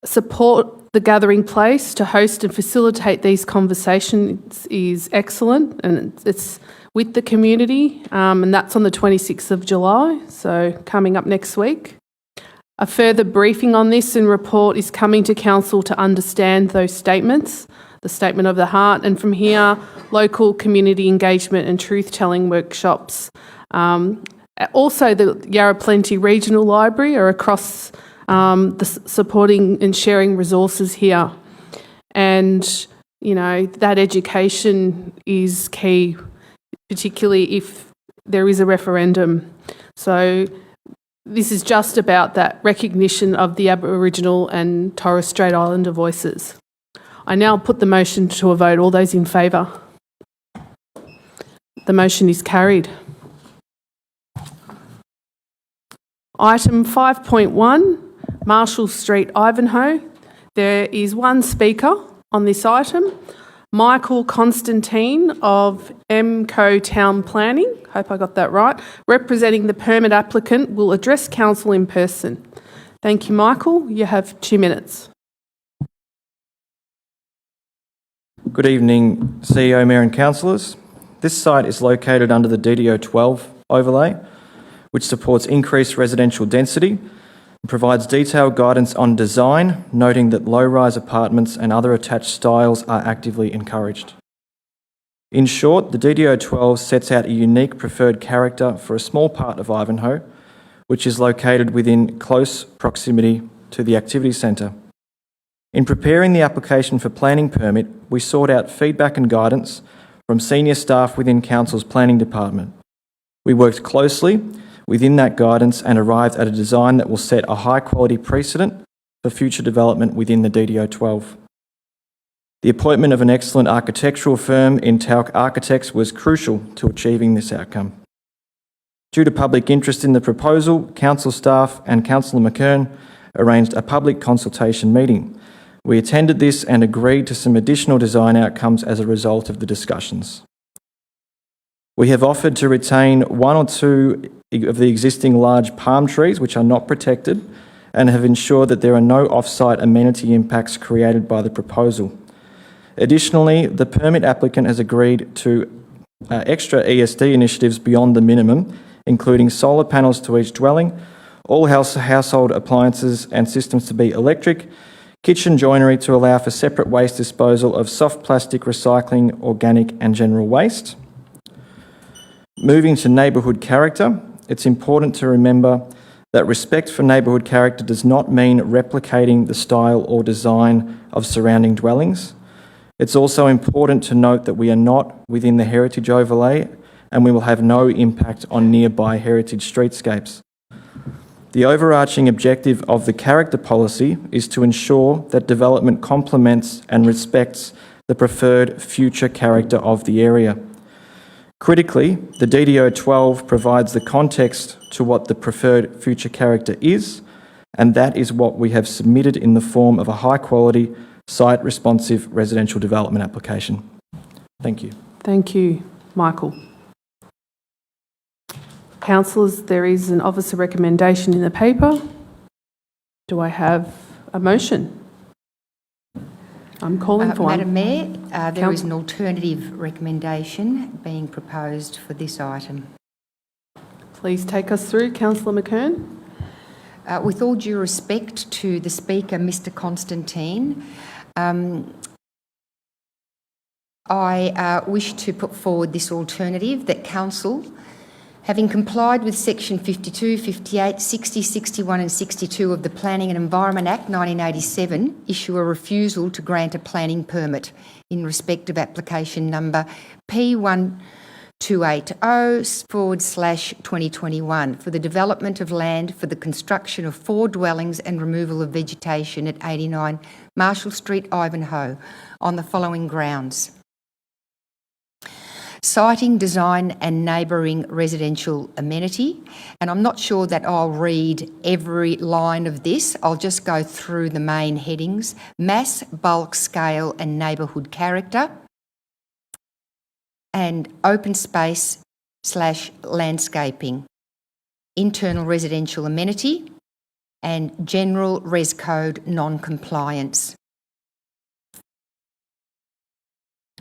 support the gathering place to host and facilitate these conversations is excellent, and it's with the community, and that's on the 26th of July, so coming up next week. A further briefing on this and report is coming to Council to understand those statements, the Statement of the Heart, and from here, local community engagement and truth-telling workshops. Also, the Yarra Plenty Regional Library are across supporting and sharing resources here. And, you know, that education is key, particularly if there is a referendum. So this is just about that recognition of the Aboriginal and Torres Strait Islander voices. I now put the motion to a vote. All those in favour? The motion is carried. Item 5.1, Marshall Street, Ivanhoe. There is one speaker on this item, Michael Constantine of MCO Town Planning, hope I got that right, representing the permit applicant, will address Council in person. Thank you, Michael. You have 2 minutes. Good evening, CEO, Mayor and Councillors. This site is located under the DDO 12 overlay, which supports increased residential density and provides detailed guidance on design, noting that low-rise apartments and other attached styles are actively encouraged. In short, the DDO 12 sets out a unique preferred character for a small part of Ivanhoe, which is located within close proximity to the activity centre. In preparing the application for planning permit, we sought out feedback and guidance from senior staff within Council's planning department. We worked closely within that guidance and arrived at a design that will set a high-quality precedent for future development within the DDO 12. The appointment of an excellent architectural firm in Talc Architects was crucial to achieving this outcome. Due to public interest in the proposal, Council staff and Councillor McKern arranged a public consultation meeting. We attended this and agreed to some additional design outcomes as a result of the discussions. We have offered to retain 1 or 2 of the existing large palm trees which are not protected and have ensured that there are no off-site amenity impacts created by the proposal. Additionally, the permit applicant has agreed to extra ESD initiatives beyond the minimum, including solar panels to each dwelling, all household appliances and systems to be electric, kitchen joinery to allow for separate waste disposal of soft plastic recycling, organic and general waste. Moving to neighbourhood character, it's important to remember that respect for neighbourhood character does not mean replicating the style or design of surrounding dwellings. It's also important to note that we are not within the heritage overlay and we will have no impact on nearby heritage streetscapes. The overarching objective of the character policy is to ensure that development complements and respects the preferred future character of the area. Critically, the DDO 12 provides the context to what the preferred future character is, and that is what we have submitted in the form of a high-quality, site-responsive residential development application. Thank you. Thank you, Michael. Councillors, there is an officer recommendation in the paper. Do I have a motion? I'm calling for Madam one. Mayor, there is an alternative recommendation being proposed for this item. Please take us through, Councillor McKern. With all due respect to the Speaker, Mr Constantine, I wish to put forward this alternative that Council, having complied with Section 52, 58, 60, 61 and 62 of the Planning and Environment Act 1987, issue a refusal to grant a planning permit in respect of application number P1280/2021 for the development of land for the construction of 4 dwellings and removal of vegetation at 89 Marshall Street, Ivanhoe, on the following grounds. Citing design and neighbouring residential amenity, and I'm not sure that I'll read every line of this, I'll just go through the main headings: mass, bulk, scale and neighbourhood character, and open space / landscaping, internal residential amenity and general res code non-compliance.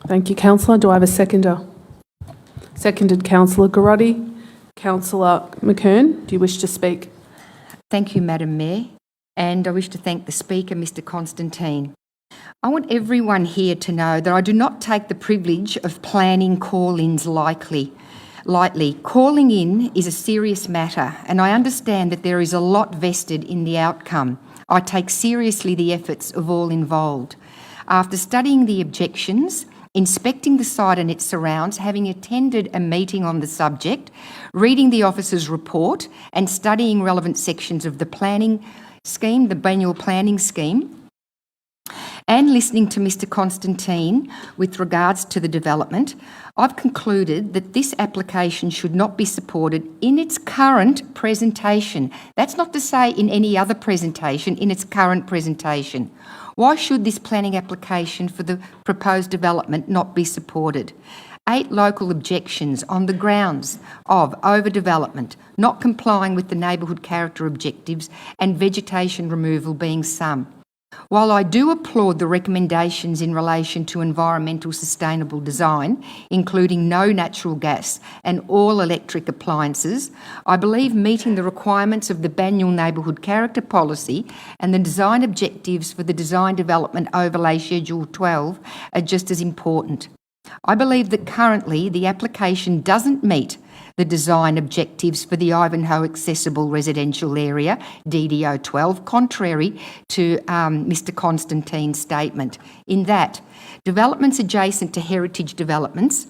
Thank you, Councillor. Do I have a seconder? Seconded, Councillor Garotti. Councillor McKern, do you wish to speak? Thank you, Madam Mayor, and I wish to thank the Speaker, Mr Constantine. I want everyone here to know that I do not take the privilege of planning call-ins lightly. Calling in is a serious matter, and I understand that there is a lot vested in the outcome. I take seriously the efforts of all involved. After studying the objections, inspecting the site and its surrounds, having attended a meeting on the subject, reading the officer's report and studying relevant sections of the planning scheme, the annual planning scheme, and listening to Mr Constantine with regards to the development, I've concluded that this application should not be supported in its current presentation. That's not to say in any other presentation, in its current presentation. Why should this planning application for the proposed development not be supported? 8 local objections on the grounds of overdevelopment, not complying with the neighbourhood character objectives and vegetation removal being some. While I do applaud the recommendations in relation to environmental sustainable design, including no natural gas and all electric appliances, I believe meeting the requirements of the Banyule Neighbourhood Character Policy and the design objectives for the Design Development Overlay Schedule 12 are just as important. I believe that currently the application doesn't meet the design objectives for the Ivanhoe Accessible Residential Area, DDO 12, contrary to Mr Constantine's statement, in that developments adjacent to heritage developments,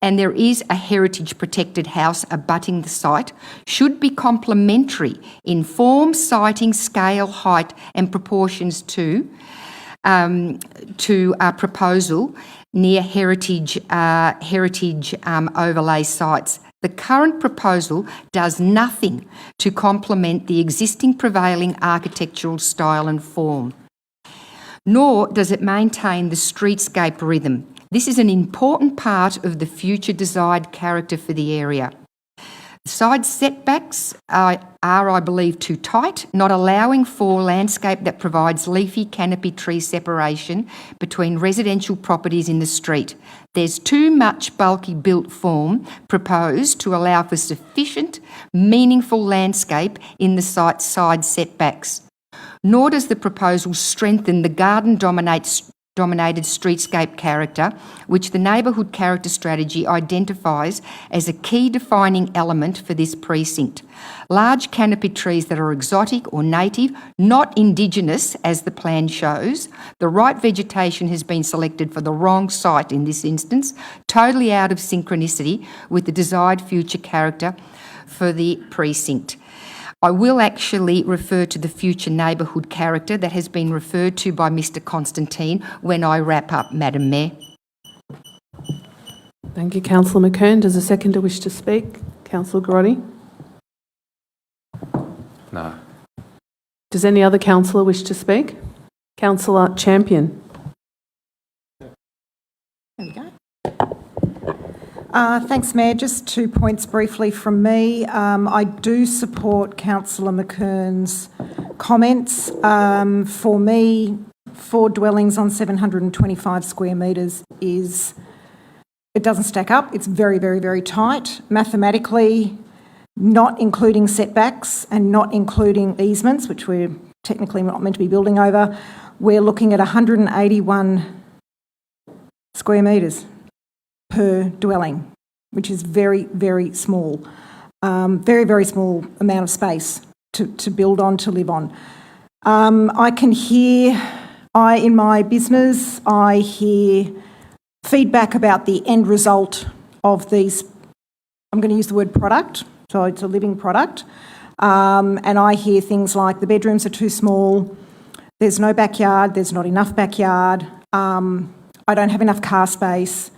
and there is a heritage protected house abutting the site, should be complementary in form, siting, scale, height and proportions to our proposal near heritage overlay sites. The current proposal does nothing to complement the existing prevailing architectural style and form, nor does it maintain the streetscape rhythm. This is an important part of the future desired character for the area. Side setbacks are, I believe, too tight, not allowing for landscape that provides leafy canopy tree separation between residential properties in the street. There's too much bulky built form proposed to allow for sufficient, meaningful landscape in the site's side setbacks. Nor does the proposal strengthen the garden-dominated streetscape character, which the Neighbourhood Character Strategy identifies as a key defining element for this precinct. Large canopy trees that are exotic or native, not Indigenous as the plan shows. The right vegetation has been selected for the wrong site in this instance, totally out of synchronicity with the desired future character for the precinct. I will actually refer to the future neighbourhood character that has been referred to by Mr Constantine when I wrap up, Madam Mayor. Thank you, Councillor McKern. Does a seconder wish to speak? Councillor Garotti? No. Does any other councillor wish to speak? Councillor Champion? There we go. Thanks, Mayor. Just 2 points briefly from me. I do support Councillor McKern's comments. For me, for dwellings on 725 square metres is, it doesn't stack up. It's very, very, very tight. Mathematically, not including setbacks and not including easements, which we're technically not meant to be building over, we're looking at 181 square metres per dwelling, which is very, very small. Very, very small amount of space to build on, to live on. I can hear, in my business, I hear feedback about the end result of these, I'm going to use the word product, so it's a living product, and I hear things like the bedrooms are too small, there's no backyard, there's not enough backyard, I don't have enough car space.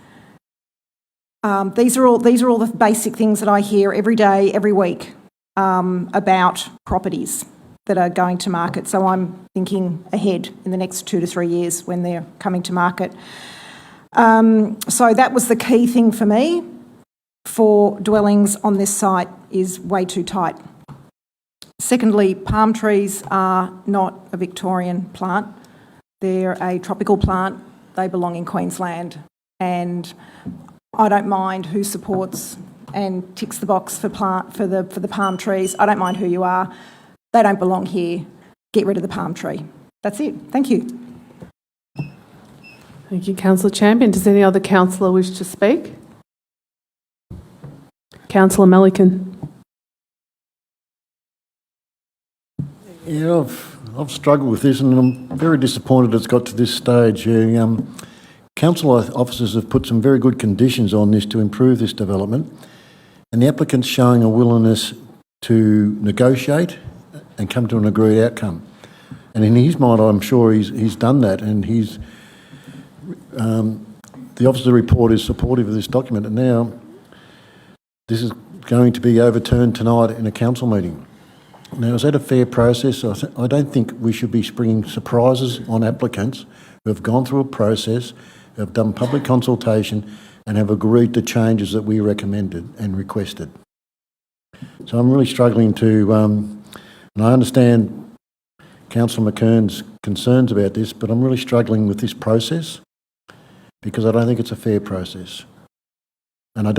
These are all the basic things that I hear every day, every week about properties that are going to market. So I'm thinking ahead in the next 2 to 3 years when they're coming to market. So that was the key thing for me for dwellings on this site is way too tight. Secondly, palm trees are not a Victorian plant. They're a tropical plant. They belong in Queensland. And I don't mind who supports and ticks the box for the palm trees. I don't mind who you are. They don't belong here. Get rid of the palm tree. That's it. Thank you. Thank you, Councillor Champion. Does any other councillor wish to speak? Councillor Melican. Yeah, I've struggled with this, and I'm very disappointed it's got to this stage. Council officers have put some very good conditions on this to improve this development, and the applicant's showing a willingness to negotiate and come to an agreed outcome. And in his mind, I'm sure he's done that, and the officer report is supportive of this document, and now this is going to be overturned tonight in a council meeting. Now, is that a fair process? I don't think we should be springing surprises on applicants who have gone through a process, who have done public consultation and have agreed to changes that we recommended and requested. So I'm really struggling to, and I understand Councillor McKern's concerns about this, but I'm really struggling with this process because I don't think it's a fair process. And I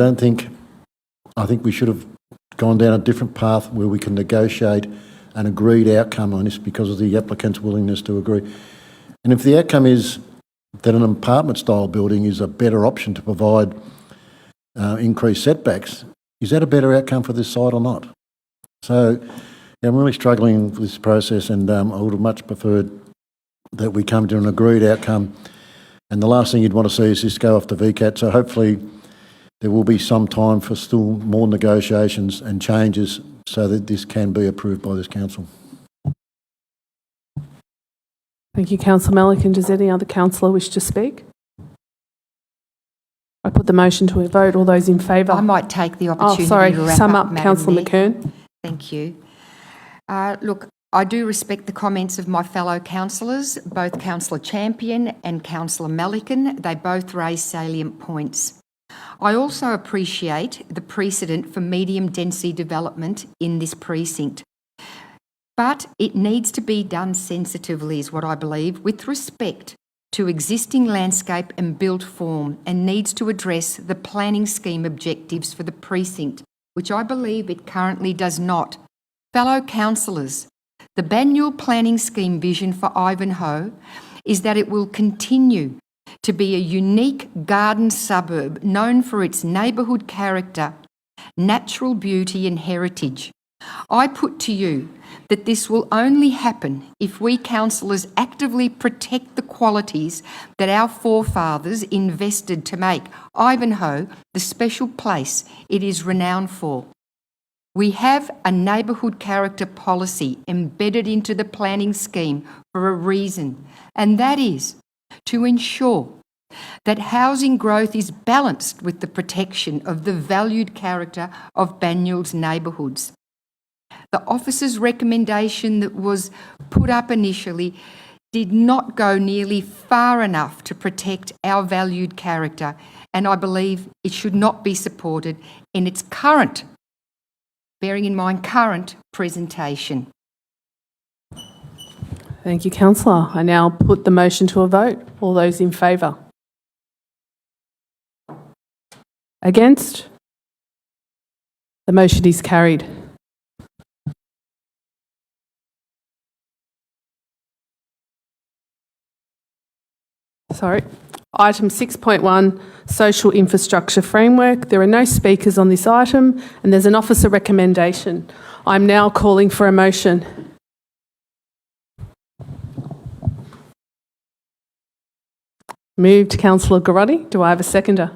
think we should have gone down a different path where we can negotiate an agreed outcome on this because of the applicant's willingness to agree. And if the outcome is that an apartment style building is a better option to provide increased setbacks, is that a better outcome for this site or not? So yeah, I'm really struggling with this process, and I would have much preferred that we come to an agreed outcome. And the last thing you'd want to see is this go off to VCAT. So hopefully there will be some time for still more negotiations and changes so that this can be approved by this council. Thank you, Councillor Melican. Does any other councillor wish to speak? I put the motion to a vote. All those in favour? I might take the opportunity to wrap Sum up, up, Madam Councillor Mayor. McKern. Thank you. Look, I do respect the comments of my fellow councillors, both Councillor Champion and Councillor Melican. They both raise salient points. I also appreciate the precedent for medium density development in this precinct. But it needs to be done sensitively, is what I believe, with respect to existing landscape and built form, and needs to address the planning scheme objectives for the precinct, which I believe it currently does not. Fellow councillors, the Banyule Planning Scheme vision for Ivanhoe is that it will continue to be a unique garden suburb known for its neighbourhood character, natural beauty and heritage. I put to you that this will only happen if we councillors actively protect the qualities that our forefathers invested to make Ivanhoe the special place it is renowned for. We have a neighbourhood character policy embedded into the planning scheme for a reason, and that is to ensure that housing growth is balanced with the protection of the valued character of Banyule's neighbourhoods. The officer's recommendation that was put up initially did not go nearly far enough to protect our valued character, and I believe it should not be supported in its current, bearing in mind current presentation. Thank you, councillor. I now put the motion to a vote. All those in favour? Against? The motion is carried. Sorry. Item 6.1, Social Infrastructure Framework. There are no speakers on this item and there's an officer recommendation. I'm now calling for a motion. Moved, Councillor Garotti. Do I have a seconder?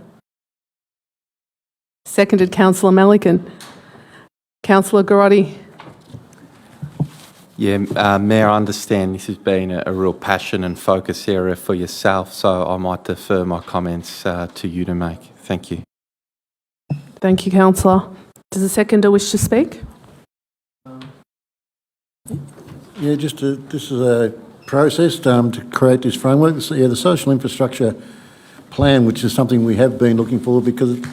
Seconded, Councillor Malikan. Councillor Garotti. Yeah, Mayor, I understand this has been a real passion and focus area for yourself, so I might defer my comments to you to make. Thank you. Thank you, councillor. Does the seconder wish to speak? Yeah, this is a process to create this framework. The social infrastructure plan, which is something we have been looking for, because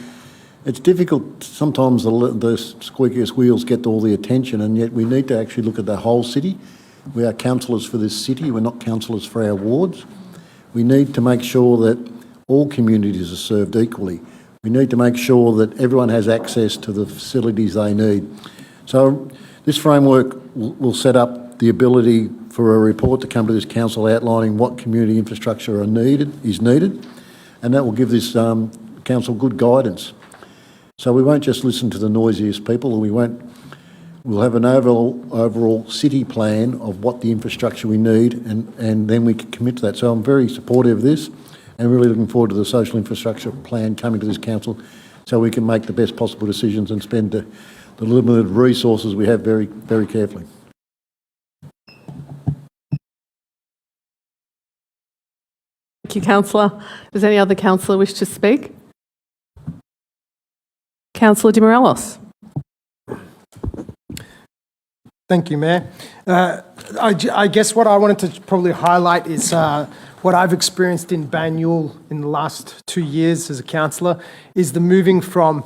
it's difficult. Sometimes the squeakiest wheels get all the attention, and yet we need to actually look at the whole city. We are councillors for this city. We're not councillors for our wards. We need to make sure that all communities are served equally. We need to make sure that everyone has access to the facilities they need. So this framework will set up the ability for a report to come to this council outlining what community infrastructure is needed, and that will give this council good guidance. So we won't just listen to the noisiest people. We'll have an overall city plan of what the infrastructure we need, and then we can commit to that. So I'm very supportive of this and really looking forward to the social infrastructure plan coming to this council so we can make the best possible decisions and spend the limited resources we have very, very carefully. Thank you, councillor. Does any other councillor wish to speak? Councillor Di Morelos. Thank you, Mayor. I guess what I wanted to probably highlight is what I've experienced in Banyule in the last 2 years as a councillor is the moving from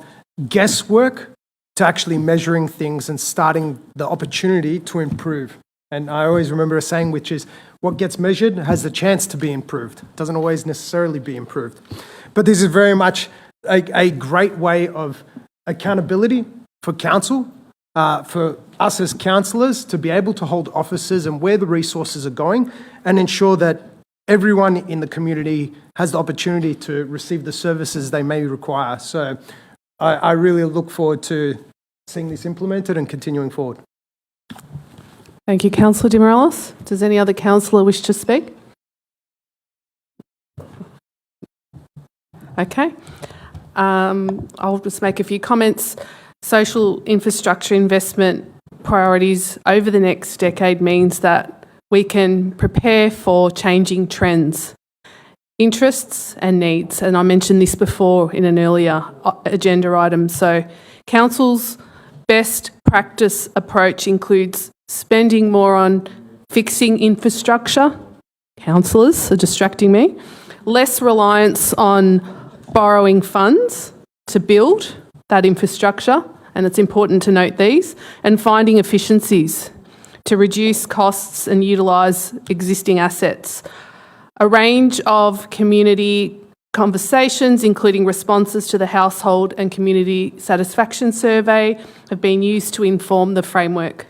guesswork to actually measuring things and starting the opportunity to improve. And I always remember a saying, which is, what gets measured has the chance to be improved. It doesn't always necessarily be improved. But this is very much a great way of accountability for council, for us as councillors to be able to hold offices and where the resources are going and ensure that everyone in the community has the opportunity to receive the services they may require. So I really look forward to seeing this implemented and continuing forward. Thank you, Councillor Di Morelos. Does any other councillor wish to speak? Okay. I'll just make a few comments. Social infrastructure investment priorities over the next decade means that we can prepare for changing trends, interests and needs. And I mentioned this before in an earlier agenda item. So council's best practice approach includes spending more on fixing infrastructure. Councillors are distracting me. Less reliance on borrowing funds to build that infrastructure, and it's important to note these, and finding efficiencies to reduce costs and utilise existing assets. A range of community conversations, including responses to the Household and Community Satisfaction Survey, have been used to inform the framework.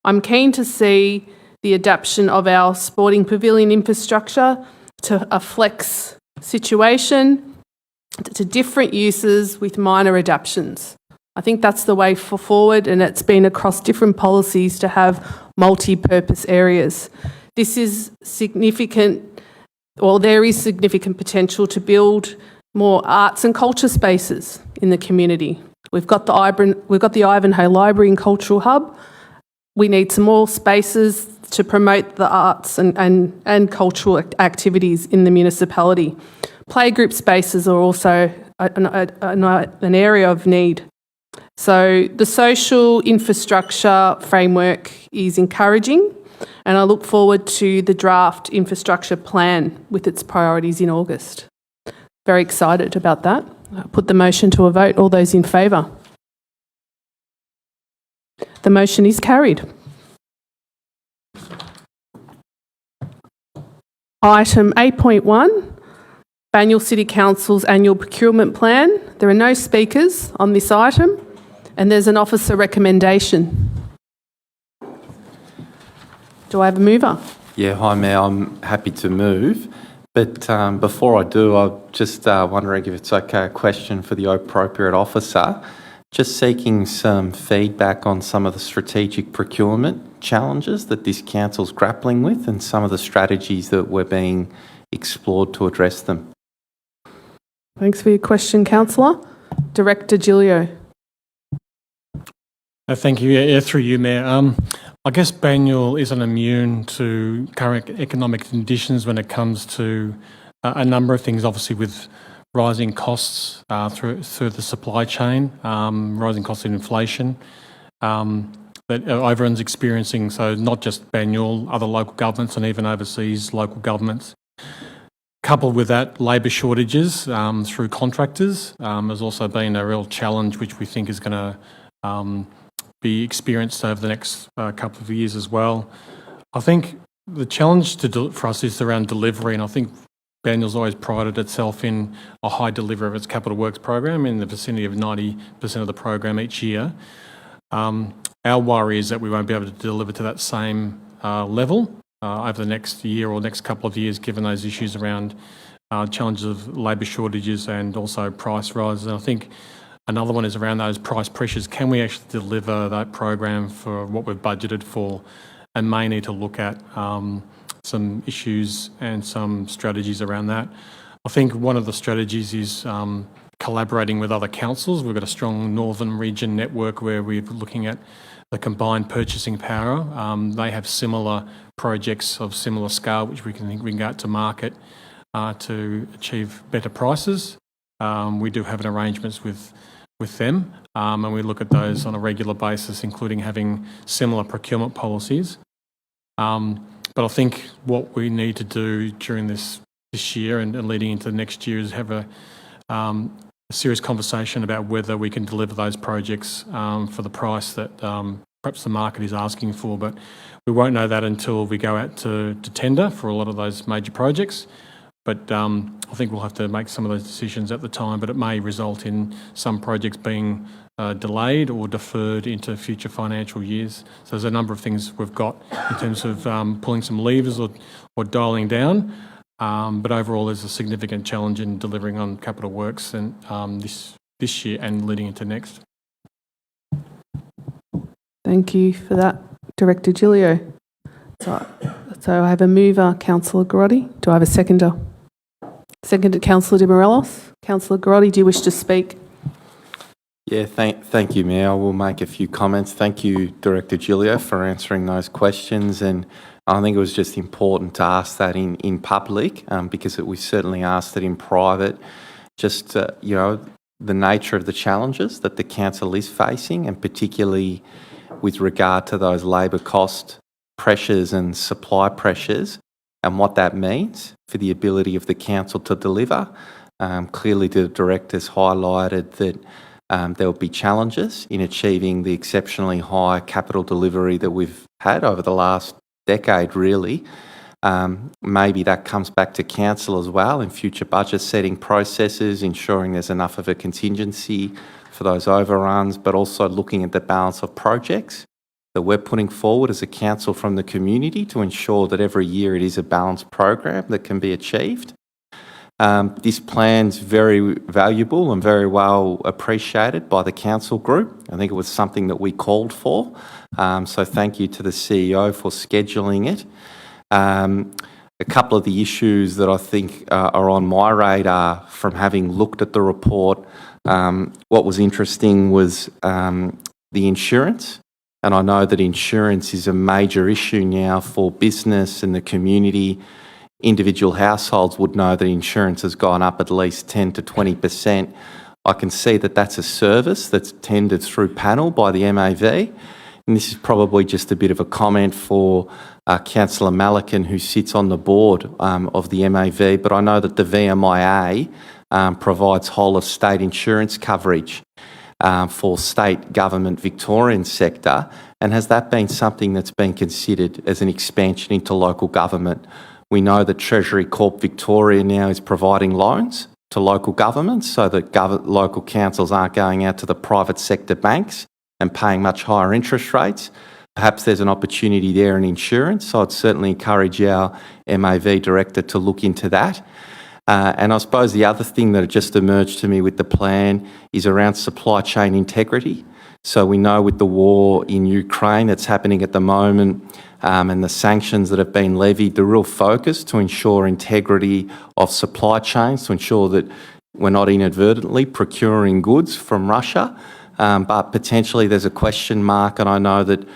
I'm keen to see the adaptation of our sporting pavilion infrastructure to a flex situation, to different uses with minor adaptations. I think that's the way forward, and it's been across different policies to have multi-purpose areas. This is significant, or there is significant potential to build more arts and culture spaces in the community. We've got the Ivanhoe Library and Cultural Hub. We need some more spaces to promote the arts and cultural activities in the municipality. Playgroup spaces are also an area of need. So the social infrastructure framework is encouraging, and I look forward to the draft infrastructure plan with its priorities in August. Very excited about that. I'll put the motion to a vote. All those in favour? The motion is carried. Item 8.1, Banyule City Council's annual procurement plan. There are no speakers on this item, and there's an officer recommendation. Do I have a mover? Yeah, hi Mayor, I'm happy to move. But before I do, I'm just wondering if it's okay, a question for the appropriate officer. Just seeking some feedback on some of the strategic procurement challenges that this council's grappling with and some of the strategies that were being explored to address them. Thanks for your question, Councillor. Director Gilio. Thank you. Yeah, through you, Mayor. I guess Banyule isn't immune to current economic conditions when it comes to a number of things, obviously with rising costs through the supply chain, rising costs of inflation that everyone's experiencing. So not just Banyule, other local governments and even overseas local governments. Coupled with that, labour shortages through contractors has also been a real challenge, which we think is going to be experienced over the next couple of years as well. I think the challenge for us is around delivery, and I think Banyule's always prided itself in a high delivery of its capital works program in the vicinity of 90% of the program each year. Our worry is that we won't be able to deliver to that same level over the next year or next couple of years, given those issues around challenges of labour shortages and also price rises. And I think another one is around those price pressures. Can we actually deliver that program for what we've budgeted for, and may need to look at some issues and some strategies around that. I think one of the strategies is collaborating with other councils. We've got a strong Northern Region network where we're looking at the combined purchasing power. They have similar projects of similar scale, which we can go out to market to achieve better prices. We do have an arrangements with them, and we look at those on a regular basis, including having similar procurement policies. But I think what we need to do during this year and leading into next year is have a serious conversation about whether we can deliver those projects for the price that perhaps the market is asking for. But we won't know that until we go out to tender for a lot of those major projects. But I think we'll have to make some of those decisions at the time, but it may result in some projects being delayed or deferred into future financial years. So there's a number of things we've got in terms of pulling some levers or dialling down. But overall, there's a significant challenge in delivering on capital works and this year and leading into next. Thank you for that, Director Gilio. So I have a mover, Councillor Garotti. Do I have a seconder? Seconded, Councillor de Morelos. Councillor Garotti, do you wish to speak? Yeah, thank you, Mayor. I will make a few comments. Thank you, Director Gilio, for answering those questions. And I think it was just important to ask that in public because we certainly asked it in private. Just, the nature of the challenges that the council is facing, and particularly with regard to those labour cost pressures and supply pressures and what that means for the ability of the council to deliver. Clearly, the directors highlighted that there will be challenges in achieving the exceptionally high capital delivery that we've had over the last decade, really. Maybe that comes back to council as well in future budget setting processes, ensuring there's enough of a contingency for those overruns, but also looking at the balance of projects that we're putting forward as a council from the community to ensure that every year it is a balanced program that can be achieved. This plan's very valuable and very well appreciated by the council group. I think it was something that we called for. So thank you to the CEO for scheduling it. A couple of the issues that I think are on my radar from having looked at the report, what was interesting was the insurance. And I know that insurance is a major issue now for business and the community. Individual households would know that insurance has gone up at least 10 to 20%. I can see that that's a service that's tendered through panel by the MAV. And this is probably just a bit of a comment for Councillor Malikan, who sits on the board of the MAV, but I know that the VMIA provides whole of state insurance coverage for state government Victorian sector. And has that been something that's been considered as an expansion into local government We know that Treasury Corp Victoria now is providing loans to local governments so that local councils aren't going out to the private sector banks and paying much higher interest rates. Perhaps there's an opportunity there in insurance, so I'd certainly encourage our MAV director to look into that. And I suppose the other thing that just emerged to me with the plan is around supply chain integrity. So we know with the war in Ukraine that's happening at the moment and the sanctions that have been levied, the real focus to ensure integrity of supply chains, to ensure that we're not inadvertently procuring goods from Russia. But potentially there's a question mark, and I know that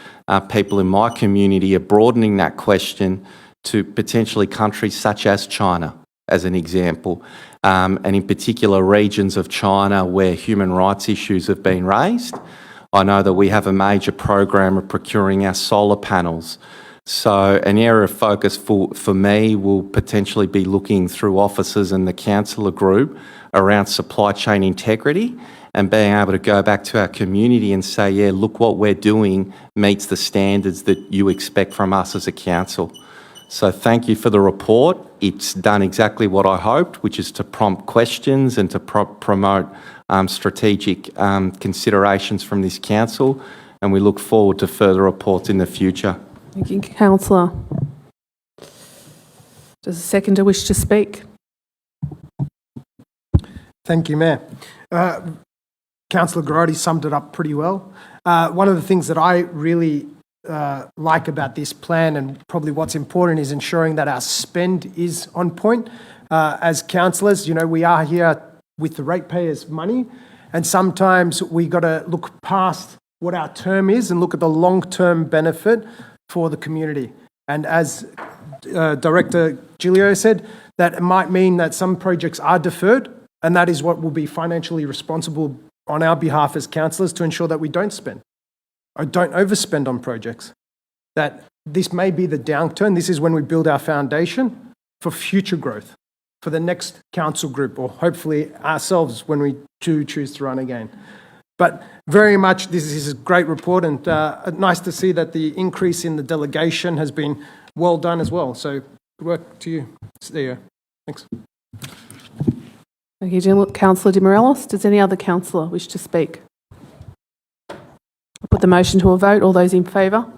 people in my community are broadening that question to potentially countries such as China, as an example, and in particular regions of China where human rights issues have been raised. I know that we have a major program of procuring our solar panels. So an area of focus for me will potentially be looking through officers and the councillor group around supply chain integrity and being able to go back to our community and say, yeah, look, what we're doing meets the standards that you expect from us as a council. So thank you for the report. It's done exactly what I hoped, which is to prompt questions and to promote strategic considerations from this council, and we look forward to further reports in the future. Thank you, Councillor. Does the seconder wish to speak? Thank you, Mayor. Councillor Grotti summed it up pretty well. One of the things that I really like about this plan, and probably what's important, is ensuring that our spend is on point. As councillors, you know, we are here with the ratepayers' money, and sometimes we got to look past what our term is and look at the long-term benefit for the community. And as Director Giglio said, that it might mean that some projects are deferred, and that is what will be financially responsible on our behalf as councillors to ensure that we don't spend or don't overspend on projects. That this may be the downturn. This is when we build our foundation for future growth for the next council group, or hopefully ourselves when we do choose to run again. But very much, this is a great report, and nice to see that the increase in the delegation has been well done as well. So good work to you, CEO. Thanks. Thank you, Councillor De Morelos. Does any other councillor wish to speak? I'll put the motion to a vote. All those in favour?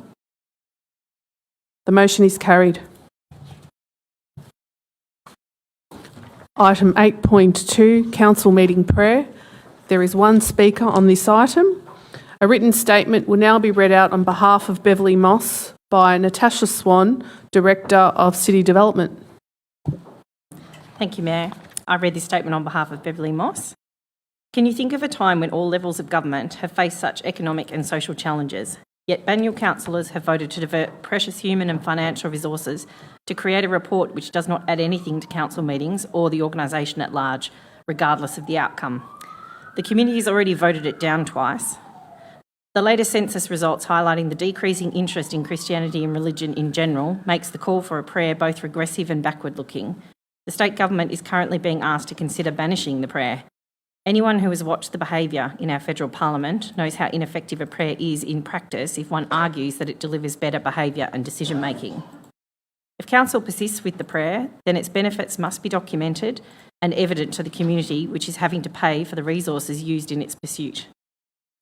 The motion is carried. Item 8.2, Council Meeting Prayer. There is one speaker on this item. A written statement will now be read out on behalf of Beverley Moss by Natasha Swan, Director of City Development. Thank you, Mayor. I read this statement on behalf of Beverley Moss. Can you think of a time when all levels of government have faced such economic and social challenges, yet Banyule councillors have voted to divert precious human and financial resources to create a report which does not add anything to council meetings or the organisation at large, regardless of the outcome? The community has already voted it down twice. The latest census results highlighting the decreasing interest in Christianity and religion in general makes the call for a prayer both regressive and backward-looking. The state government is currently being asked to consider banishing the prayer. Anyone who has watched the behaviour in our federal parliament knows how ineffective a prayer is in practice if one argues that it delivers better behaviour and decision-making. If council persists with the prayer, then its benefits must be documented and evident to the community, which is having to pay for the resources used in its pursuit.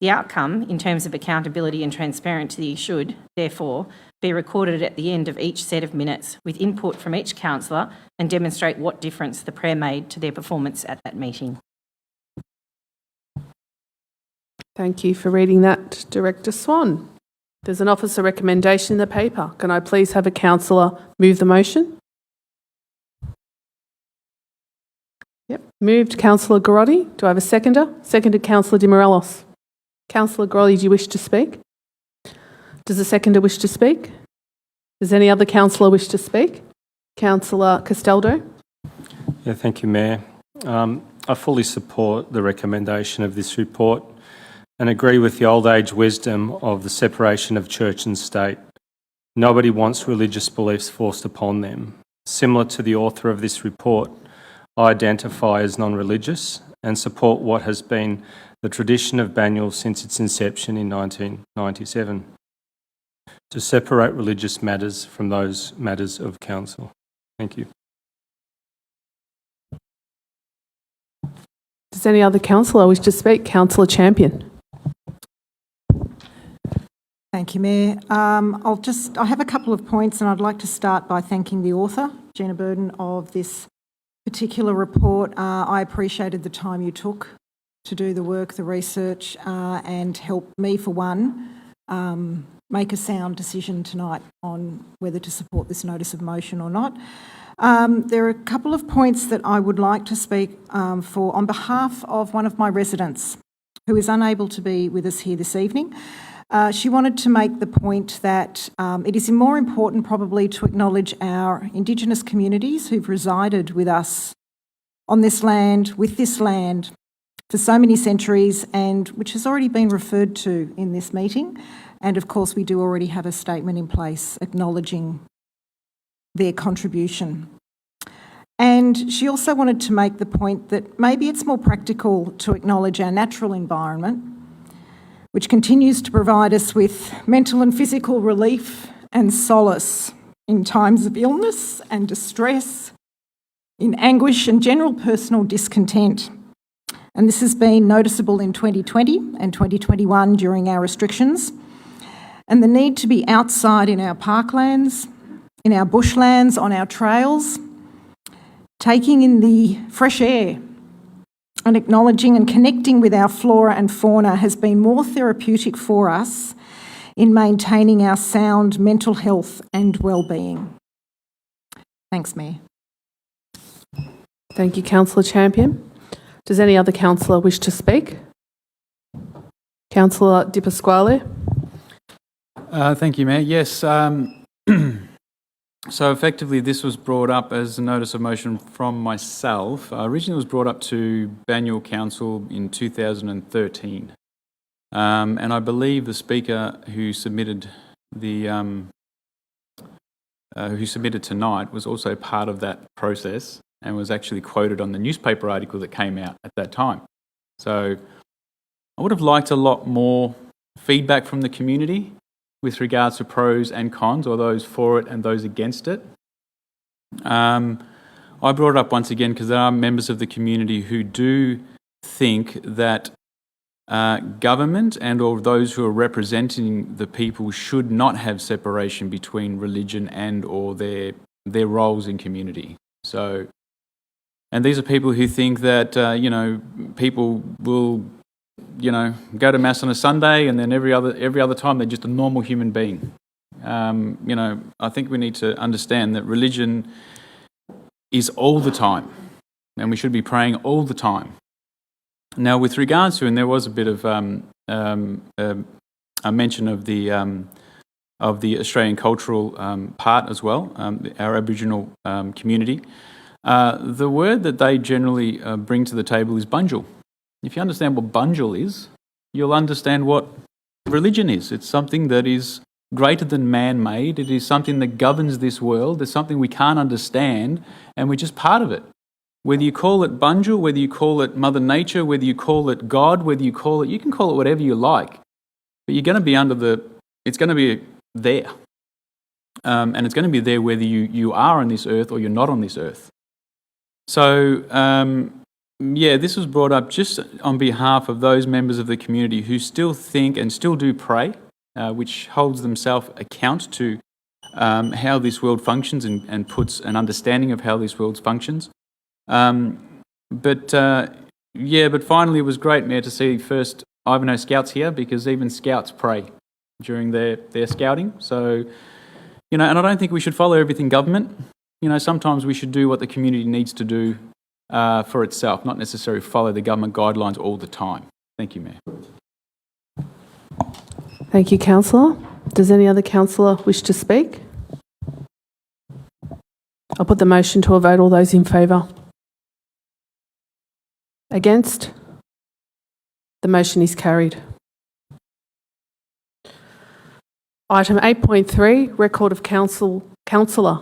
The outcome, in terms of accountability and transparency, should, therefore, be recorded at the end of each set of minutes with input from each councillor and demonstrate what difference the prayer made to their performance at that meeting. Thank you for reading that, Director Swan. There's an officer recommendation in the paper. Can I please have a councillor move the motion? Yep. Moved, Councillor Grotti. Do I have a seconder? Seconded, Councillor De Morelos. Councillor Grotti, do you wish to speak? Does the seconder wish to speak? Does any other councillor wish to speak? Councillor Castaldo. Yeah, thank you, Mayor. I fully support the recommendation of this report and agree with the old age wisdom of the separation of church and state. Nobody wants religious beliefs forced upon them. Similar to the author of this report, I identify as non-religious and support what has been the tradition of Banyule since its inception in 1997, to separate religious matters from those matters of council. Thank you. Does any other councillor wish to speak? Councillor Champion. Thank you, Mayor. I have a couple of points, and I'd like to start by thanking the author, Gina Burden, of this particular report. I appreciated the time you took to do the work, the research, and help me, for one, make a sound decision tonight on whether to support this notice of motion or not. There are a couple of points that I would like to speak for on behalf of one of my residents who is unable to be with us here this evening. She wanted to make the point that it is more important probably to acknowledge our Indigenous communities who've resided with us on this land, with this land, for so many centuries, and which has already been referred to in this meeting. And of course, we do already have a statement in place acknowledging their contribution. And she also wanted to make the point that maybe it's more practical to acknowledge our natural environment, which continues to provide us with mental and physical relief and solace in times of illness and distress, in anguish and general personal discontent. And this has been noticeable in 2020 and 2021 during our restrictions. And the need to be outside in our parklands, in our bushlands, on our trails, taking in the fresh air and acknowledging and connecting with our flora and fauna has been more therapeutic for us in maintaining our sound mental health and well-being. Thanks, Mayor. Thank you, Councillor Champion. Does any other councillor wish to speak? Councillor Di Pasquale. Thank you, Mayor. Yes, so effectively this was brought up as a notice of motion from myself. Originally it was brought up to Banyule Council in 2013. And I believe the Speaker who submitted tonight was also part of that process and was actually quoted on the newspaper article that came out at that time. So I would have liked a lot more feedback from the community with regards to pros and cons, or those for it and those against it. I brought it up once again because there are members of the community who do think that government and or those who are representing the people should not have separation between religion and or their roles in community. So, and these are people who think that, people will, go to Mass on a Sunday and then every other time they're just a normal human being. I think we need to understand that religion is all the time and we should be praying all the time. Now, with regards to, and there was a bit of a mention of the Australian cultural part as well, our Aboriginal community. The word that they generally bring to the table is bunjil. If you understand what bunjil is, you'll understand what religion is. It's something that is greater than man-made. It is something that governs this world. It's something we can't understand, and we're just part of it. Whether you call it bunjil, whether you call it Mother Nature, whether you call it God, you can call it whatever you like, but you're going to be it's going to be there. And it's going to be there whether you are on this earth or you're not on this earth. So, this was brought up just on behalf of those members of the community who still think and still do pray, which holds themselves account to how this world functions and puts an understanding of how this world functions. But finally it was great, Mayor, to see first Ivanhoe Scouts here, because even Scouts pray during their scouting. So, and I don't think we should follow everything government. Sometimes we should do what the community needs to do for itself, not necessarily follow the government guidelines all the time. Thank you, Mayor. Thank you, Councillor. Does any other councillor wish to speak? I'll put the motion to a vote. All those in favour? Against? The motion is carried. Item 8.3, record of councillor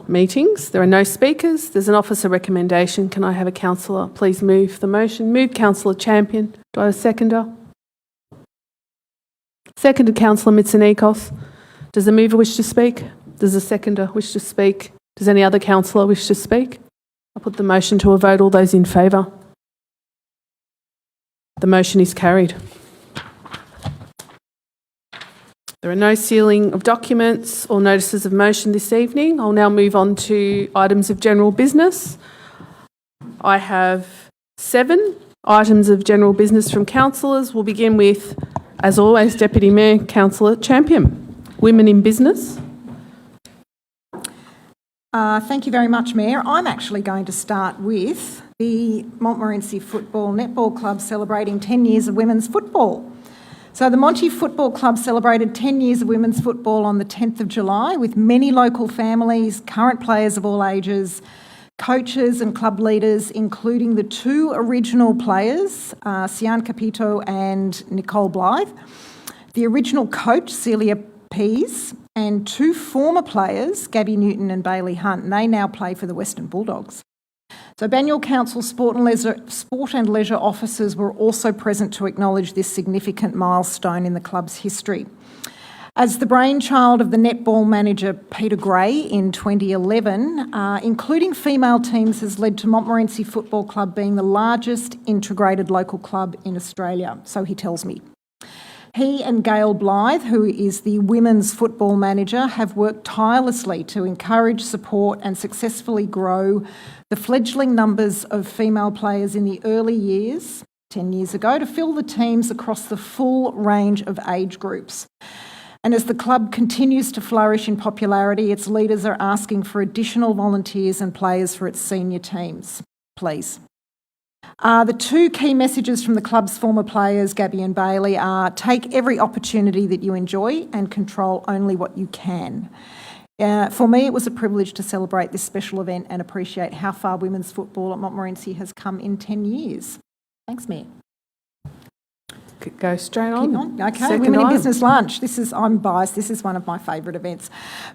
meetings. There are no speakers. There's an officer recommendation. Can I have a councillor please move the motion? Moved, Councillor Champion. Do I have a seconder? Seconded, Councillor Mitsonikos. Does the mover wish to speak? Does the seconder wish to speak? Does any other councillor wish to speak? I'll put the motion to a vote. All those in favour? The motion is carried. There are no sealing of documents or notices of motion this evening. I'll now move on to items of general business. I have 7 items of general business from councillors. We'll begin with, as always, Deputy Mayor Councillor Champion. Women in Business. Thank you very much, Mayor. I'm actually going to start with the Montmorency Football Netball Club celebrating 10 years of women's football. So the Monty Football Club celebrated 10 years of women's football on the 10th of July with many local families, current players of all ages, coaches and club leaders, including the 2 original players, Sian Capito and Nicole Blythe, the original coach, Celia Pease, and 2 former players, Gabby Newton and Bailey Hunt, and they now play for the Western Bulldogs. So Banyule Council Sport and Leisure officers were also present to acknowledge this significant milestone in the club's history. As the brainchild of the netball manager Peter Gray in 2011, including female teams has led to Montmorency Football Club being the largest integrated local club in Australia, so he tells me. He and Gail Blythe, who is the women's football manager, have worked tirelessly to encourage, support and successfully grow the fledgling numbers of female players in the early years, 10 years ago, to fill the teams across the full range of age groups. And as the club continues to flourish in popularity, its leaders are asking for additional volunteers and players for its senior teams. Please. The 2 key messages from the club's former players, Gabby and Bailey, are take every opportunity that you enjoy and control only what you can. For me, it was a privilege to celebrate this special event and appreciate how far women's football at Montmorency has come in 10 years. Thanks, Mayor. Go straight on. Keep on. Okay, Second Women in item. Business Lunch. I'm biased. This is one of my favourite events.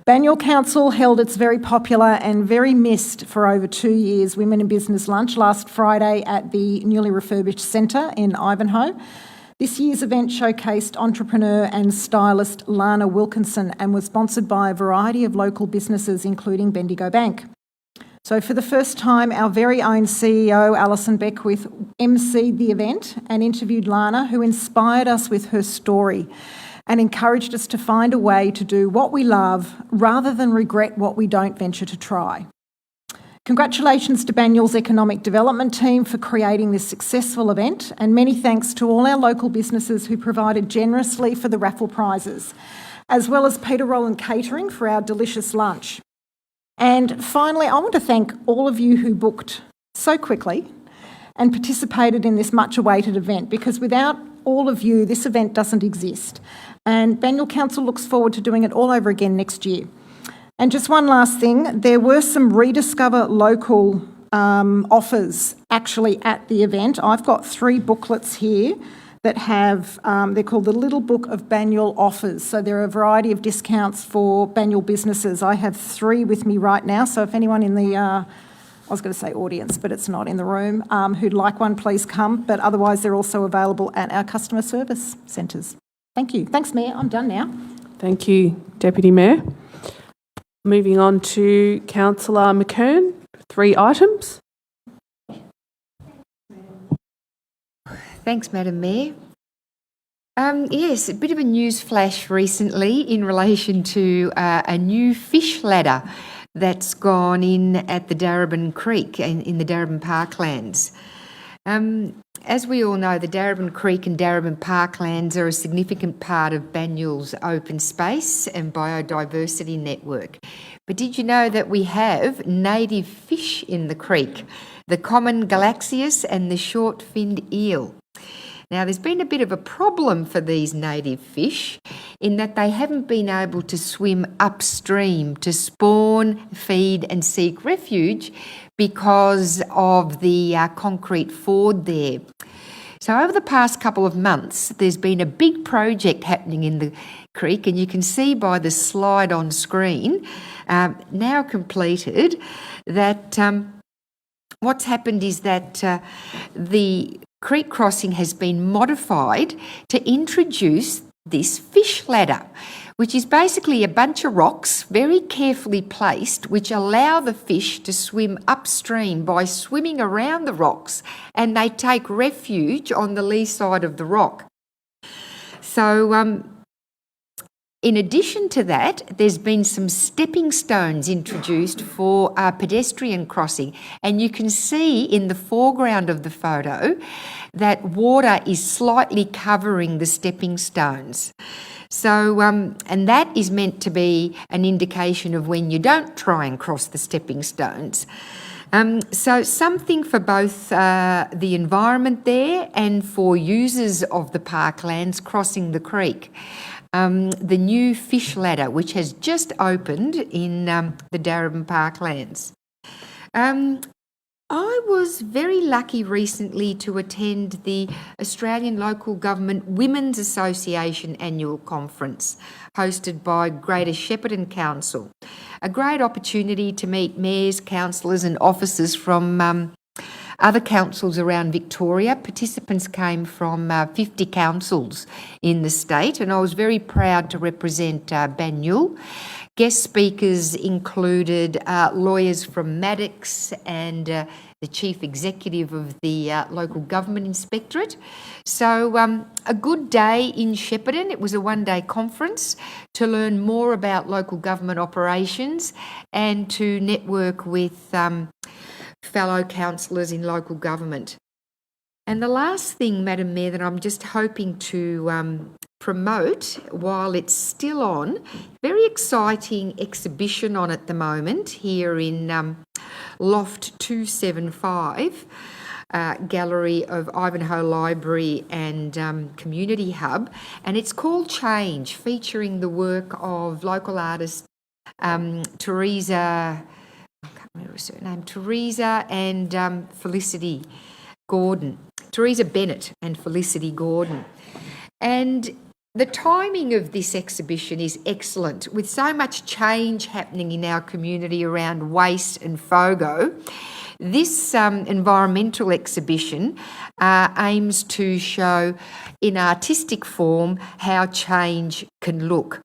Banyule Council held its very popular and very missed for over 2 years Women in Business Lunch last Friday at the newly refurbished centre in Ivanhoe. This year's event showcased entrepreneur and stylist Lana Wilkinson and was sponsored by a variety of local businesses, including Bendigo Bank. So for the first time, our very own CEO, Alison Beckwith, emceed the event and interviewed Lana, who inspired us with her story and encouraged us to find a way to do what we love rather than regret what we don't venture to try. Congratulations to Banyule's Economic Development team for creating this successful event, and many thanks to all our local businesses who provided generously for the raffle prizes, as well as Peter Rowland Catering for our delicious lunch. And finally, I want to thank all of you who booked so quickly and participated in this much-awaited event, because without all of you, this event doesn't exist. And Banyule Council looks forward to doing it all over again next year. And just one last thing, there were some Rediscover Local offers actually at the event. I've got 3 booklets here that have, they're called the Little Book of Banyule Offers. So there are a variety of discounts for Banyule businesses. I have 3 with me right now, so if anyone in the, I was going to say audience, but it's not in the room, who'd like one, please come. But otherwise, they're also available at our customer service centres. Thank you. Thanks, Mayor. I'm done now. Thank you, Deputy Mayor. Moving on to Councillor McKern, 3 items. Thanks, Madam Mayor. Yes, a bit of a news flash recently in relation to a new fish ladder that's gone in at the Darebin Creek in the Darebin Parklands. As we all know, the Darebin Creek and Darebin Parklands are a significant part of Banyule's open space and biodiversity network. But did you know that we have native fish in the creek, the common Galaxius and the short-finned eel? Now, there's been a bit of a problem for these native fish in that they haven't been able to swim upstream to spawn, feed and seek refuge because of the concrete ford there. So over the past couple of months, there's been a big project happening in the creek, and you can see by the slide on screen, now completed, that what's happened is that the creek crossing has been modified to introduce this fish ladder, which is basically a bunch of rocks very carefully placed, which allow the fish to swim upstream by swimming around the rocks, and they take refuge on the lee side of the rock. So, in addition to that, there's been some stepping stones introduced for pedestrian crossing, and you can see in the foreground of the photo that water is slightly covering the stepping stones. So, and that is meant to be an indication of when you don't try and cross the stepping stones. So something for both the environment there and for users of the parklands crossing the creek. The new fish ladder, which has just opened in the Darebin Parklands. I was very lucky recently to attend the Australian Local Government Women's Association annual conference hosted by Greater Shepparton Council. A great opportunity to meet mayors, councillors and officers from other councils around Victoria. Participants came from 50 councils in the state, and I was very proud to represent Banyule. Guest speakers included lawyers from Maddox and the Chief Executive of the Local Government Inspectorate. So a good day in Shepparton. It was a one-day conference to learn more about local government operations and to network with fellow councillors in local government. And the last thing, Madam Mayor, that I'm just hoping to promote while it's still on, very exciting exhibition on at the moment here in Loft 275, Gallery of Ivanhoe Library and Community Hub, and it's called Change, featuring the work of local artist Teresa, I can't remember her surname, Teresa and Felicity Gordon. Teresa Bennett and Felicity Gordon. And the timing of this exhibition is excellent. With so much change happening in our community around waste and FOGO, this environmental exhibition aims to show in artistic form how change can look.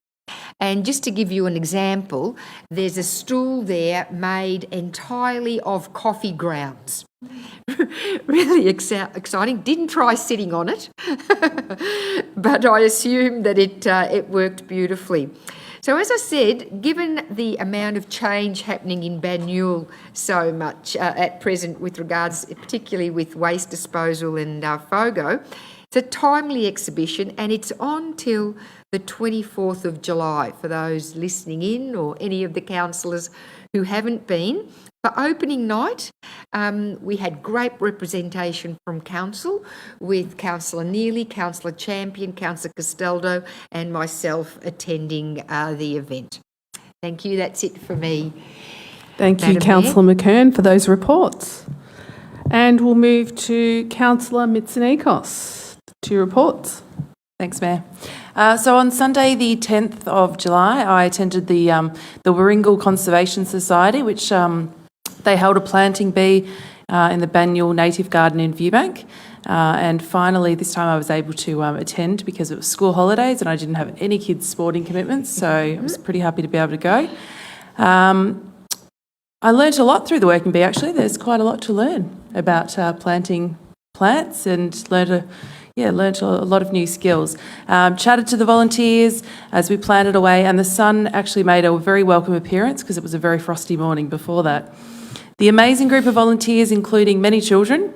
And just to give you an example, there's a stool there made entirely of coffee grounds. Really exciting. Didn't try sitting on it, but I assume that it worked beautifully. So as I said, given the amount of change happening in Banyule so much at present with regards, particularly with waste disposal and FOGO, it's a timely exhibition and it's on till the 24th of July for those listening in or any of the councillors who haven't been. For opening night, we had great representation from council with Councillor Neely, Councillor Champion, Councillor Castaldo and myself attending the event. Thank you. That's it for me. Thank you, Councillor McKern, for those reports. And we'll move to Councillor Mitsonikos. 2 reports. Thanks, Mayor. So on Sunday, the 10th of July, I attended the Warringal Conservation Society, which they held a planting bee in the Banyule Native Garden in Viewbank. And finally, this time I was able to attend because it was school holidays and I didn't have any kids' sporting commitments, so I was pretty happy to be able to go. I learnt a lot through the working bee, actually. There's quite a lot to learn about planting plants and learnt a lot of new skills. Chatted to the volunteers as we planted away, and the sun actually made a very welcome appearance because it was a very frosty morning before that. The amazing group of volunteers, including many children,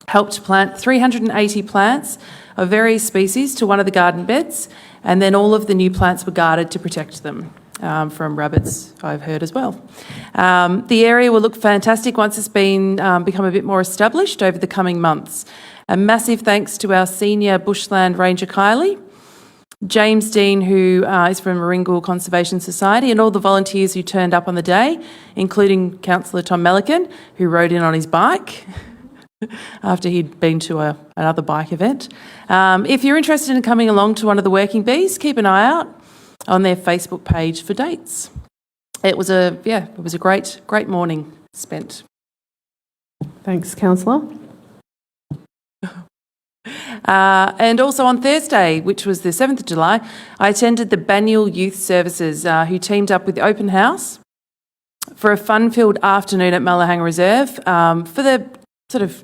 helped plant 380 plants of various species to one of the garden beds, and then all of the new plants were guarded to protect them from rabbits, I've heard as well. The area will look fantastic once it's become a bit more established over the coming months. A massive thanks to our senior bushland ranger, Kylie, James Dean, who is from Warringal Conservation Society, and all the volunteers who turned up on the day, including Councillor Tom Melican, who rode in on his bike after he'd been to another bike event. If you're interested in coming along to one of the working bees, keep an eye out on their Facebook page for dates. It was a great morning spent. Thanks, Councillor. And also on Thursday, which was the 7th of July, I attended the Banyule Youth Services, who teamed up with the Open House for a fun-filled afternoon at Malahanga Reserve for the sort of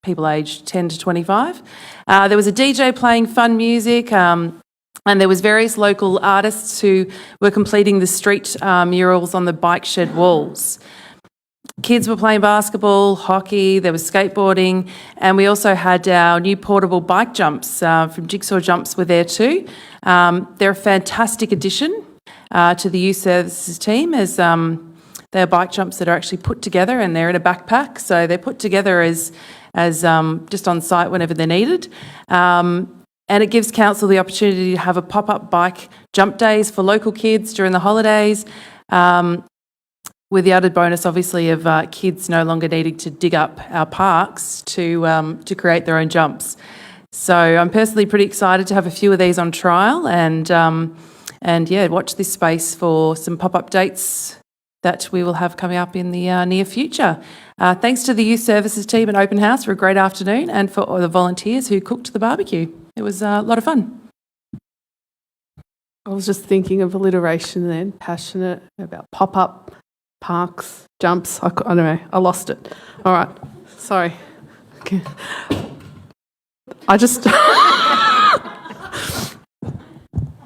people aged 10 to 25. There was a DJ playing fun music, and there was various local artists who were completing the street murals on the bike shed walls. Kids were playing basketball, hockey, there was skateboarding, and we also had our new portable bike jumps from Jigsaw Jumps were there too. They're a fantastic addition to the youth services team, as they're bike jumps that are actually put together and they're in a backpack, so they're put together as just on site whenever they're needed. And it gives council the opportunity to have a pop-up bike jump days for local kids during the holidays, with the added bonus, obviously, of kids no longer needing to dig up our parks to create their own jumps. So I'm personally pretty excited to have a few of these on trial, and yeah, watch this space for some pop-up dates that we will have coming up in the near future. Thanks to the Youth Services team at Open House for a great afternoon, and for the volunteers who cooked the barbecue. It was a lot of fun. I was just thinking of alliteration then, passionate about pop-up parks, jumps. I don't know, I lost it. All right, sorry. Okay. I just...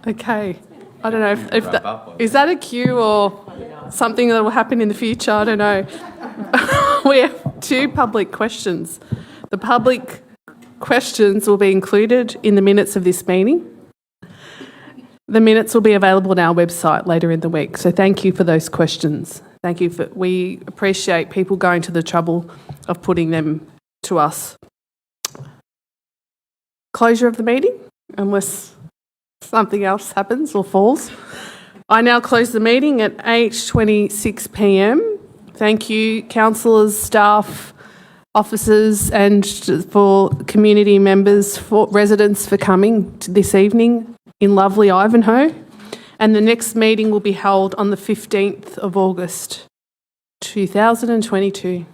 Okay, I don't know if that... Is that a cue or something that will happen in the future? I don't know. We have 2 public questions. The public questions will be included in the minutes of this meeting. The minutes will be available on our website later in the week, so thank you for those questions. Thank you. We appreciate people going to the trouble of putting them to us. Closure of the meeting, unless something else happens or falls. I now close the meeting at 8:26 p.m. Thank you, councillors, staff, officers, and for community members, for residents for coming to this evening in lovely Ivanhoe. And the next meeting will be held on the 15th of August, 2022.